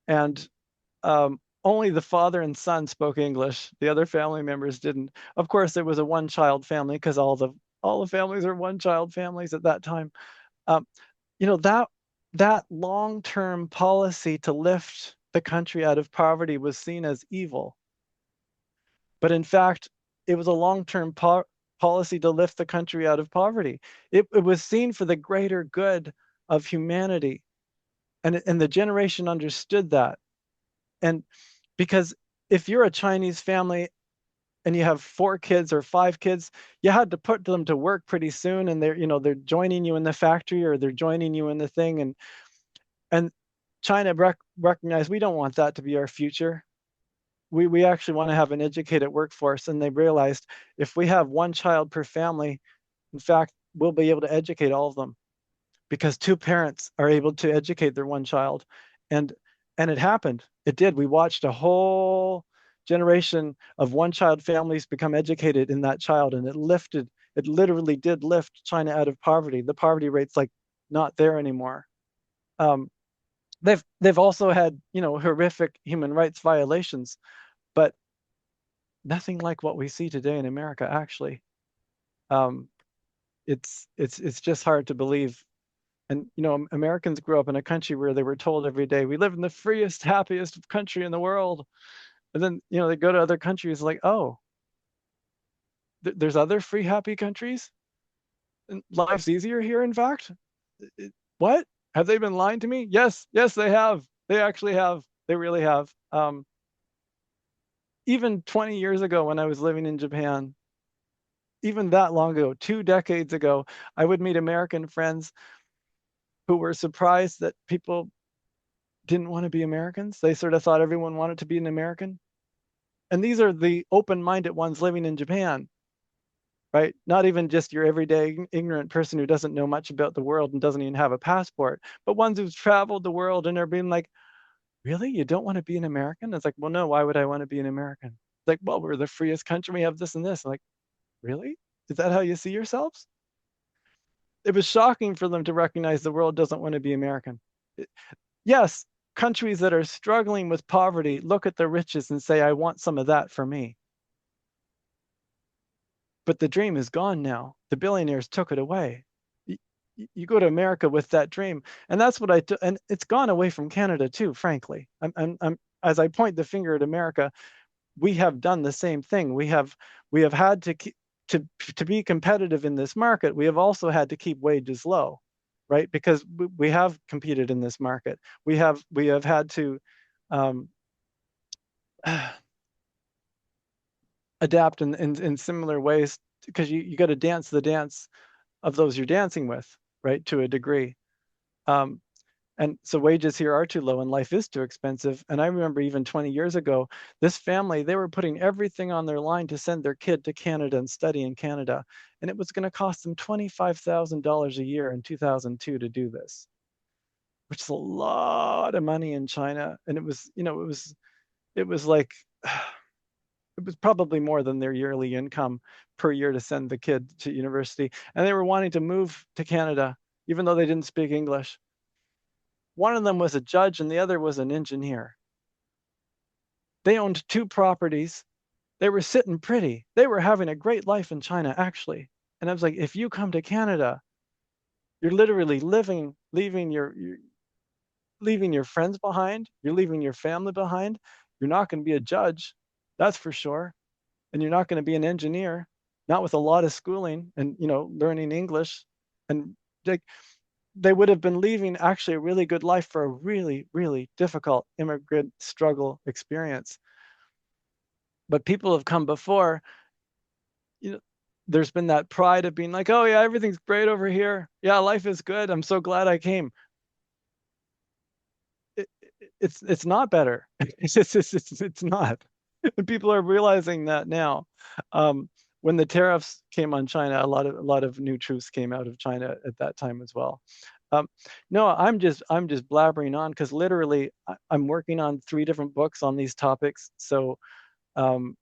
And only the father and son spoke English. The other family members didn't. Of course, it was a one-child family because all the families are one-child families at that time. Um, that long-term policy to lift the country out of poverty was seen as evil. But in fact, it was a long-term policy to lift the country out of poverty. It was seen for the greater good of humanity. And the generation understood that. And because if you're a Chinese family and you have 4 kids or 5 kids, you had to put them to work pretty soon, and they're joining you in the factory or they're joining you in the thing, and China recognized we don't want that to be our future. We actually want to have an educated workforce, and they realized if we have 1 child per family, in fact, we'll be able to educate all of them because 2 parents are able to educate their 1 child. And it happened. It did. We watched a whole generation of 1-child families become educated in that child, and it literally did lift China out of poverty. The poverty rate's like not there anymore. They've also had, horrific human rights violations, but nothing like what we see today in America, actually. It's just hard to believe. And Americans grew up in a country where they were told every day, we live in the freest, happiest country in the world. And then, they go to other countries like, oh, there's other free, happy countries? Life's easier here, in fact. What? Have they been lying to me? Yes, yes, they have. They actually have. They really have. Even 20 years ago when I was living in Japan, even that long ago, 2 decades ago, I would meet American friends who were surprised that people didn't want to be Americans. They sort of thought everyone wanted to be an American. And these are the open-minded ones living in Japan, right? Not even just your everyday ignorant person who doesn't know much about the world and doesn't even have a passport, but ones who've traveled the world and are being like, really? You don't want to be an American? It's like, well, no, why would I want to be an American? It's like, well, we're the freest country. We have this and this. I'm like, really? Is that how you see yourselves? It was shocking for them to recognize the world doesn't want to be American. Yes, countries that are struggling with poverty look at the riches and say, I want some of that for me. But the dream is gone now. The billionaires took it away. You go to America with that dream, and that's what and it's gone away from Canada too, frankly. As I point the finger at America, we have done the same thing. We have had to keep to be competitive in this market. We have also had to keep wages low, right? Because we have competed in this market. We have had to um, adapt in similar ways because you got to dance the dance of those you're dancing with, right? To a degree. Um, and so wages here are too low and life is too expensive. And I remember even 20 years ago, this family, they were putting everything on their line to send their kid to Canada and study in Canada. And it was going to cost them $25,000 a year in 2002 to do this, which is a lot of money in China. And it was, it was like, it was probably more than their yearly income per year to send the kid to university. And they were wanting to move to Canada, even though they didn't speak English. One of them was a judge and the other was an engineer. They owned 2 properties. They were sitting pretty. They were having a great life in China, actually. And I was like, if you come to Canada, you're literally leaving your friends behind. You're leaving your family behind. You're not going to be a judge, that's for sure. And you're not going to be an engineer, not with a lot of schooling and learning English. And they would have been leaving actually a really good life for a really, really difficult immigrant struggle experience. But people have come before, you know, there's been that pride of being like, oh yeah, everything's great over here. Yeah, life is good. I'm so glad I came. It, it's not better. It's not. And people are realizing that now. When the tariffs came on China, a lot of new truths came out of China at that time as well. Um, no, I'm just blabbering on because literally I'm working on 3 different books on these topics. So um,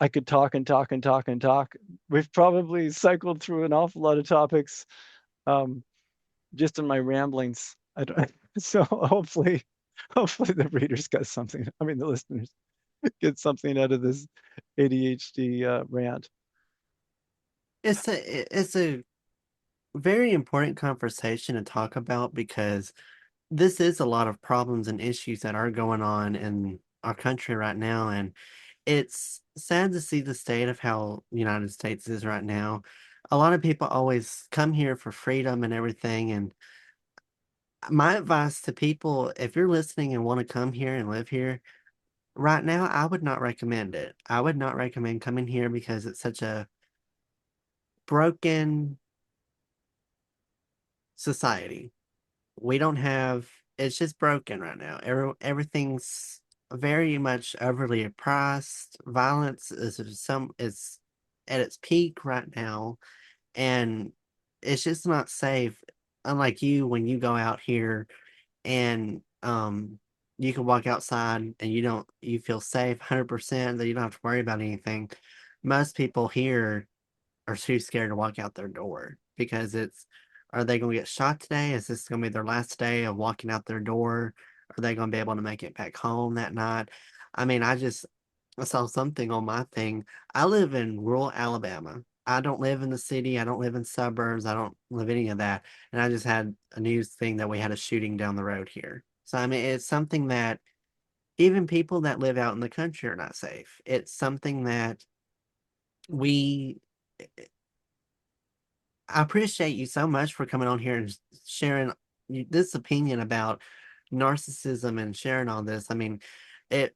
I could talk and talk and talk and talk. We've probably cycled through an awful lot of topics um, just in my ramblings. I don't, so hopefully the readers got something. I mean, the listeners get something out of this ADHD rant. It's a very important conversation to talk about because this is a lot of problems and issues that are going on in our country right now, and it's sad to see the state of how the United States is right now. A lot of people always come here for freedom and everything, and my advice to people, if you're listening and want to come here and live here, right now, I would not recommend it. I would not recommend coming here because it's such a broken society. We don't have, it's just broken right now. Everything's very much overly priced. Violence is at its peak right now, and it's just not safe. Unlike you, when you go out here and you can walk outside and you feel safe 100% that you don't have to worry about anything. Most people here are too scared to walk out their door because are they going to get shot today? Is this going to be their last day of walking out their door? Are they going to be able to make it back home that night? I mean, I saw something on my thing. I live in rural Alabama. I don't live in the city. I don't live in suburbs. I don't live any of that. And I just had a news thing that we had a shooting down the road here. So, I mean, it's something that even people that live out in the country are not safe. It's something that we, I appreciate you so much for coming on here and sharing this opinion about narcissism and sharing all this. I mean, it,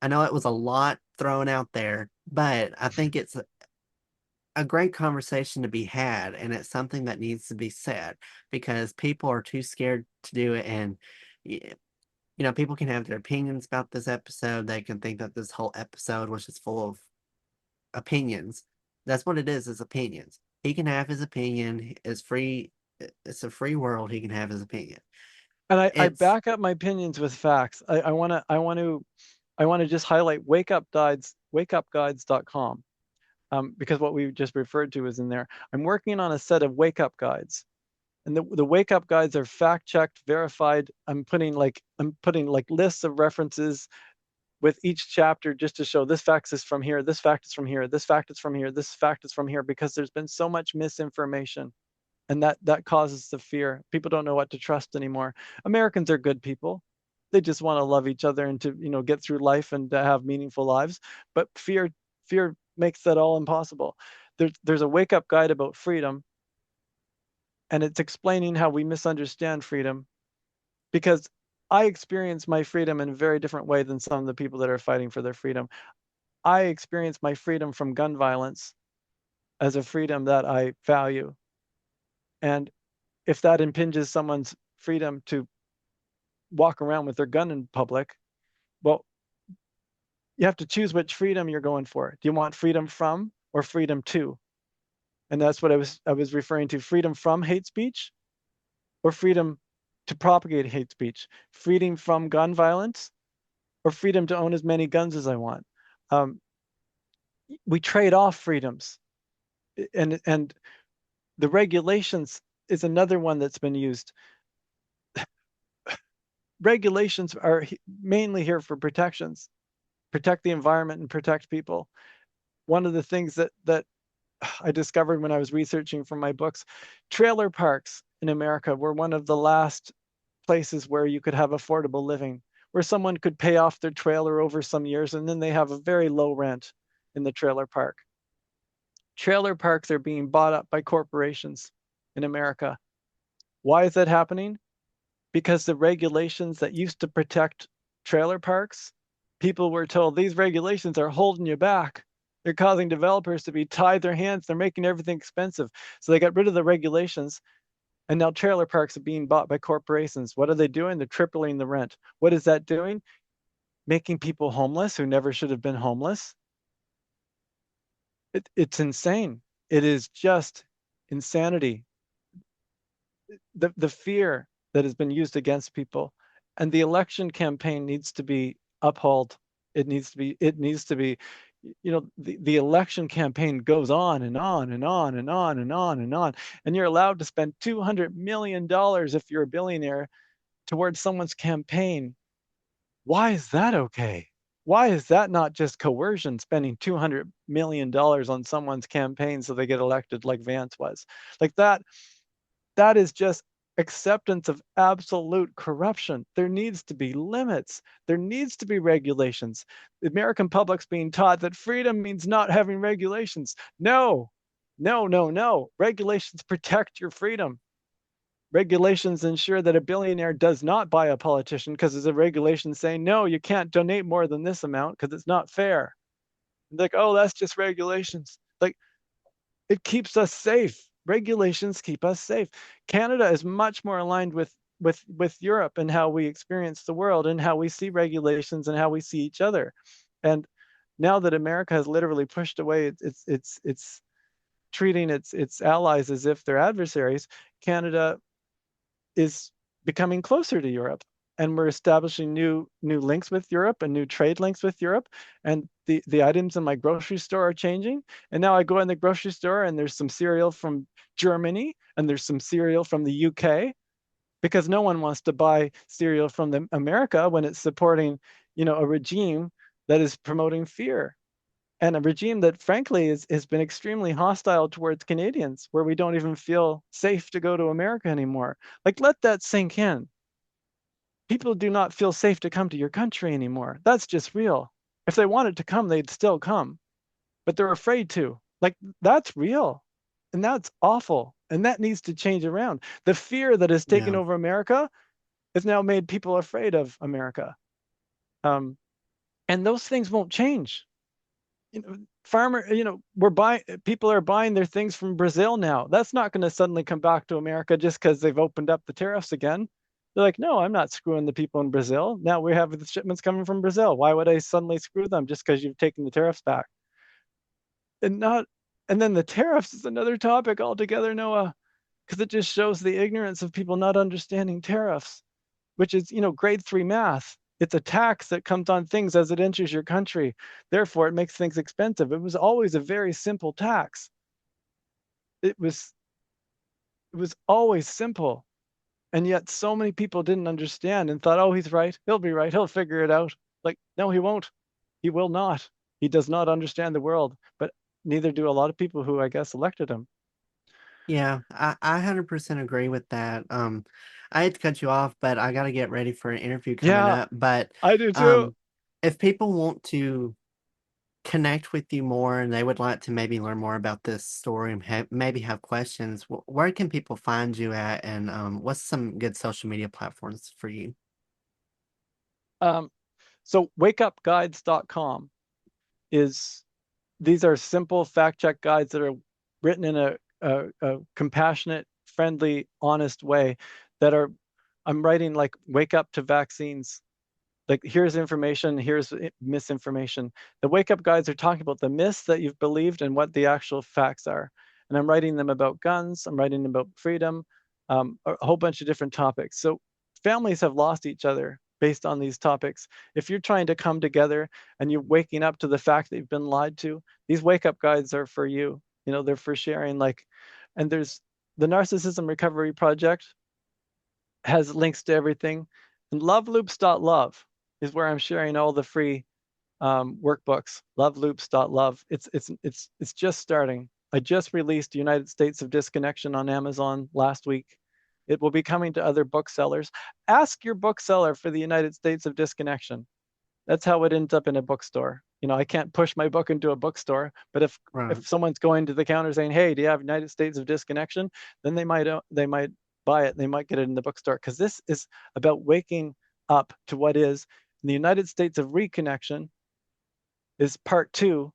I know it was a lot thrown out there, but I think it's a great conversation to be had, and it's something that needs to be said because people are too scared to do it. And people can have their opinions about this episode. They can think that this whole episode was just full of opinions. That's what it is opinions. He can have his opinion. It's free. It's a free world. He can have his opinion. And I It's back up my opinions with facts. I want to just highlight wakeupguides.com, because what we just referred to is in there. I'm working on a set of wake up guides, and the wake up guides are fact checked, verified. I'm putting like lists of references with each chapter just to show this fact is from here, this fact is from here, this fact is from here, this fact is from here, because there's been so much misinformation, and that causes the fear. People don't know what to trust anymore. Americans are good people. They just want to love each other and to get through life and to have meaningful lives. But fear makes that all impossible. There's a wake up guide about freedom, and it's explaining how we misunderstand freedom, because I experience my freedom in a very different way than some of the people that are fighting for their freedom. I experience my freedom from gun violence as a freedom that I value. And if that impinges someone's freedom to walk around with their gun in public, well, you have to choose which freedom you're going for. Do you want freedom from or freedom to? And that's what I was referring to: freedom from hate speech or freedom to propagate hate speech, freedom from gun violence or freedom to own as many guns as I want. We trade off freedoms, and the regulations is another one that's been used. Regulations are mainly here for protections, protect the environment and protect people. One of the things that I discovered when I was researching for my books, trailer parks in America were one of the last places where you could have affordable living, where someone could pay off their trailer over some years and then they have a very low rent in the trailer park. Trailer parks are being bought up by corporations in America. Why is that happening? Because the regulations that used to protect trailer parks, people were told these regulations are holding you back. They're causing developers to be tied their hands. They're making everything expensive. So they got rid of the regulations, and now trailer parks are being bought by corporations. What are they doing? They're tripling the rent. What is that doing? Making people homeless who never should have been homeless. It's insane. It is just insanity. The fear that has been used against people, and the election campaign needs to be upheld. It needs to be, the election campaign goes on and on and on and on and on and on, and you're allowed to spend $200 million if you're a billionaire towards someone's campaign. Why is that okay? Why is that not just coercion, spending $200 million on someone's campaign so they get elected like Vance was? Like that is just acceptance of absolute corruption. There needs to be limits. There needs to be regulations. The American public's being taught that freedom means not having regulations. No, no, no, no. Regulations protect your freedom. Regulations ensure that a billionaire does not buy a politician because there's a regulation saying, no, you can't donate more than this amount because it's not fair. Like, oh, that's just regulations. Like, it keeps us safe. Regulations keep us safe. Canada is much more aligned with Europe and how we experience the world and how we see regulations and how we see each other. And now that America has literally pushed away it's treating its allies as if they're adversaries, Canada is becoming closer to Europe, and we're establishing new links with Europe and new trade links with Europe. And the items in my grocery store are changing. And now I go in the grocery store and there's some cereal from Germany and there's some cereal from the UK, because no one wants to buy cereal from America when it's supporting, a regime that is promoting fear, and a regime that frankly has been extremely hostile towards Canadians, where we don't even feel safe to go to America anymore. Like, let that sink in. People do not feel safe to come to your country anymore. That's just real. If they wanted to come, they'd still come, but they're afraid to. Like, that's real. And that's awful. And that needs to change around. The fear that has taken Yeah. over America has now made people afraid of America. Um, and those things won't change. We're buying, people are buying their things from Brazil now. That's not going to suddenly come back to America just because they've opened up the tariffs again. They're like, no, I'm not screwing the people in Brazil. Now we have the shipments coming from Brazil. Why would I suddenly screw them just because you've taken the tariffs back? And not, and then the tariffs is another topic altogether, Noah, because it just shows the ignorance of people not understanding tariffs, which is, grade 3 math. It's a tax that comes on things as it enters your country. Therefore, it makes things expensive. It was always a very simple tax. It was it was always simple. And yet so many people didn't understand and thought, oh, he's right. He'll be right. He'll figure it out. Like, no, he won't. He will not. He does not understand the world, but neither do a lot of people who I guess elected him. Yeah, I 100% agree with that. I hate to cut you off, but I got to get ready for an interview coming Yeah, up. But I do too. um, if people want to connect with you more and they would like to maybe learn more about this story and maybe have questions, where can people find you at? And what's some good social media platforms for you? Um, so wakeupguides.com is these are simple fact check guides that are written in a compassionate, friendly, honest way that are I'm writing like wake up to vaccines. Like here's information, here's misinformation. The wake up guides are talking about the myths that you've believed and what the actual facts are. And I'm writing them about guns, I'm writing them about freedom, a whole bunch of different topics. So families have lost each other based on these topics. If you're trying to come together and you're waking up to the fact that you've been lied to, these wake up guides are for you. They're for sharing. And there's the Narcissism Recovery Project has links to everything. And loveloops.love is where I'm sharing all the free workbooks. Loveloops.love. It's just starting. I just released United States of Disconnection on Amazon last week. It will be coming to other booksellers. Ask your bookseller for the United States of Disconnection. That's how it ends up in a bookstore. I can't push my book into a bookstore, but if Right. someone's going to the counter saying, "Hey, do you have United States of Disconnection?" then they might buy it. They might get it in the bookstore because this is about waking up to what is. In the United States of Reconnection is part 2,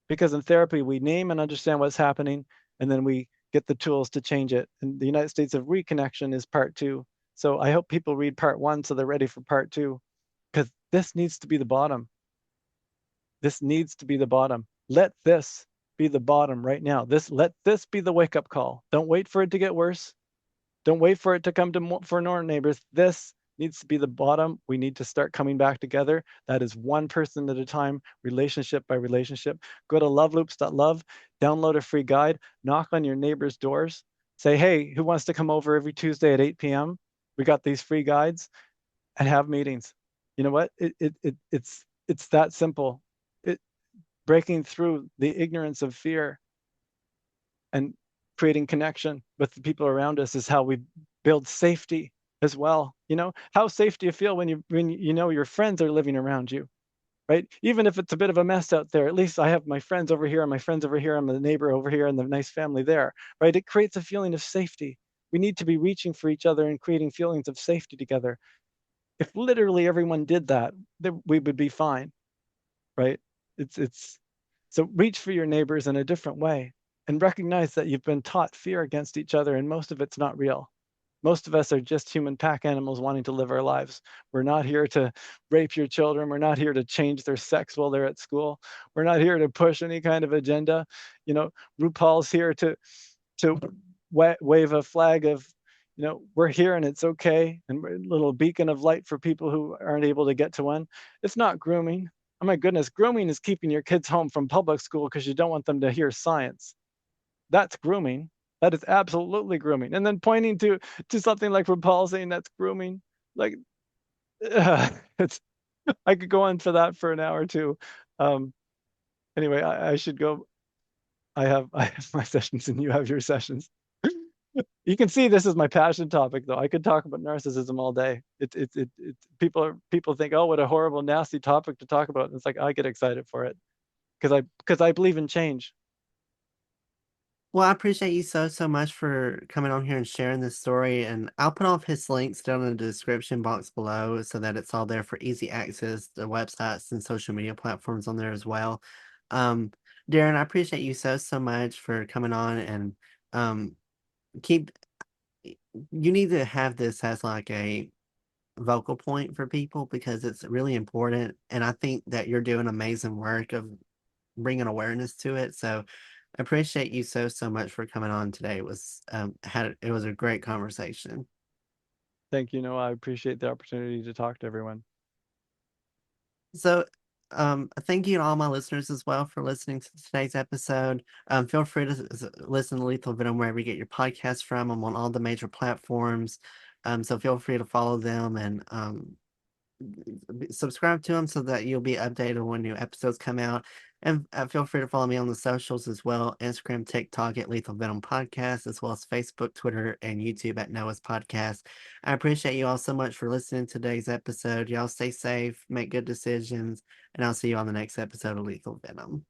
because in therapy we name and understand what's happening, and then we get the tools to change it. And the United States of Reconnection is part 2. So I hope people read part 1 so they're ready for part 2, because this needs to be the bottom. This needs to be the bottom. Let this be the bottom right now. Let this be the wake up call. Don't wait for it to get worse. Don't wait for it to come to for more neighbors. This needs to be the bottom. We need to start coming back together. That is one person at a time, relationship by relationship. Go to loveloops.love, download a free guide, knock on your neighbors' doors, say, hey, who wants to come over every Tuesday at 8 p.m.? We got these free guides, and have meetings. You know what? It's that simple. It Breaking through the ignorance of fear and creating connection with the people around us is how we build safety as well. How safe do you feel when your friends are living around you, right? Even if it's a bit of a mess out there, at least I have my friends over here and my friends over here, I'm the neighbor over here and the nice family there, right? It creates a feeling of safety. We need to be reaching for each other and creating feelings of safety together. If literally everyone did that, then we would be fine, right? It's so reach for your neighbors in a different way and recognize that you've been taught fear against each other, and most of it's not real. Most of us are just human pack animals wanting to live our lives. We're not here to rape your children. We're not here to change their sex while they're at school. We're not here to push any kind of agenda. RuPaul's here to wave a flag of, we're here and it's okay, and we're a little beacon of light for people who aren't able to get to one. It's not grooming. Oh my goodness, grooming is keeping your kids home from public school because you don't want them to hear science. That's grooming. That is absolutely grooming. And then pointing to something like RuPaul saying that's grooming. Like, it's I could go on for that for an hour or two. Um, anyway, I should go. I have my sessions and you have your sessions. You can see this is my passion topic, though. I could talk about narcissism all day. People think, oh, what a horrible, nasty topic to talk about. And it's like I get excited for it because I believe in change. Well, I appreciate you so much for coming on here and sharing this story. And I'll put all of his links down in the description box below so that it's all there for easy access to websites and social media platforms on there as well. Um, Darren, I appreciate you so much for coming on and um, keep. You need to have this as like a vocal point for people because it's really important. And I think that you're doing amazing work of bringing awareness to it. So I appreciate you so much for coming on today. It was a great conversation. Thank you, Noah. I appreciate the opportunity to talk to everyone. So thank you to all my listeners as well for listening to today's episode. Feel free to listen to Lethal Venom wherever you get your podcast from. I'm on all the major platforms. So feel free to follow them and subscribe to them so that you'll be updated when new episodes come out. And feel free to follow me on the socials as well: Instagram, TikTok at Lethal Venom Podcast, as well as Facebook, Twitter, and YouTube at Noah's Podcast. I appreciate you all so much for listening to today's episode. Y'all stay safe, make good decisions, and I'll see you on the next episode of Lethal Venom.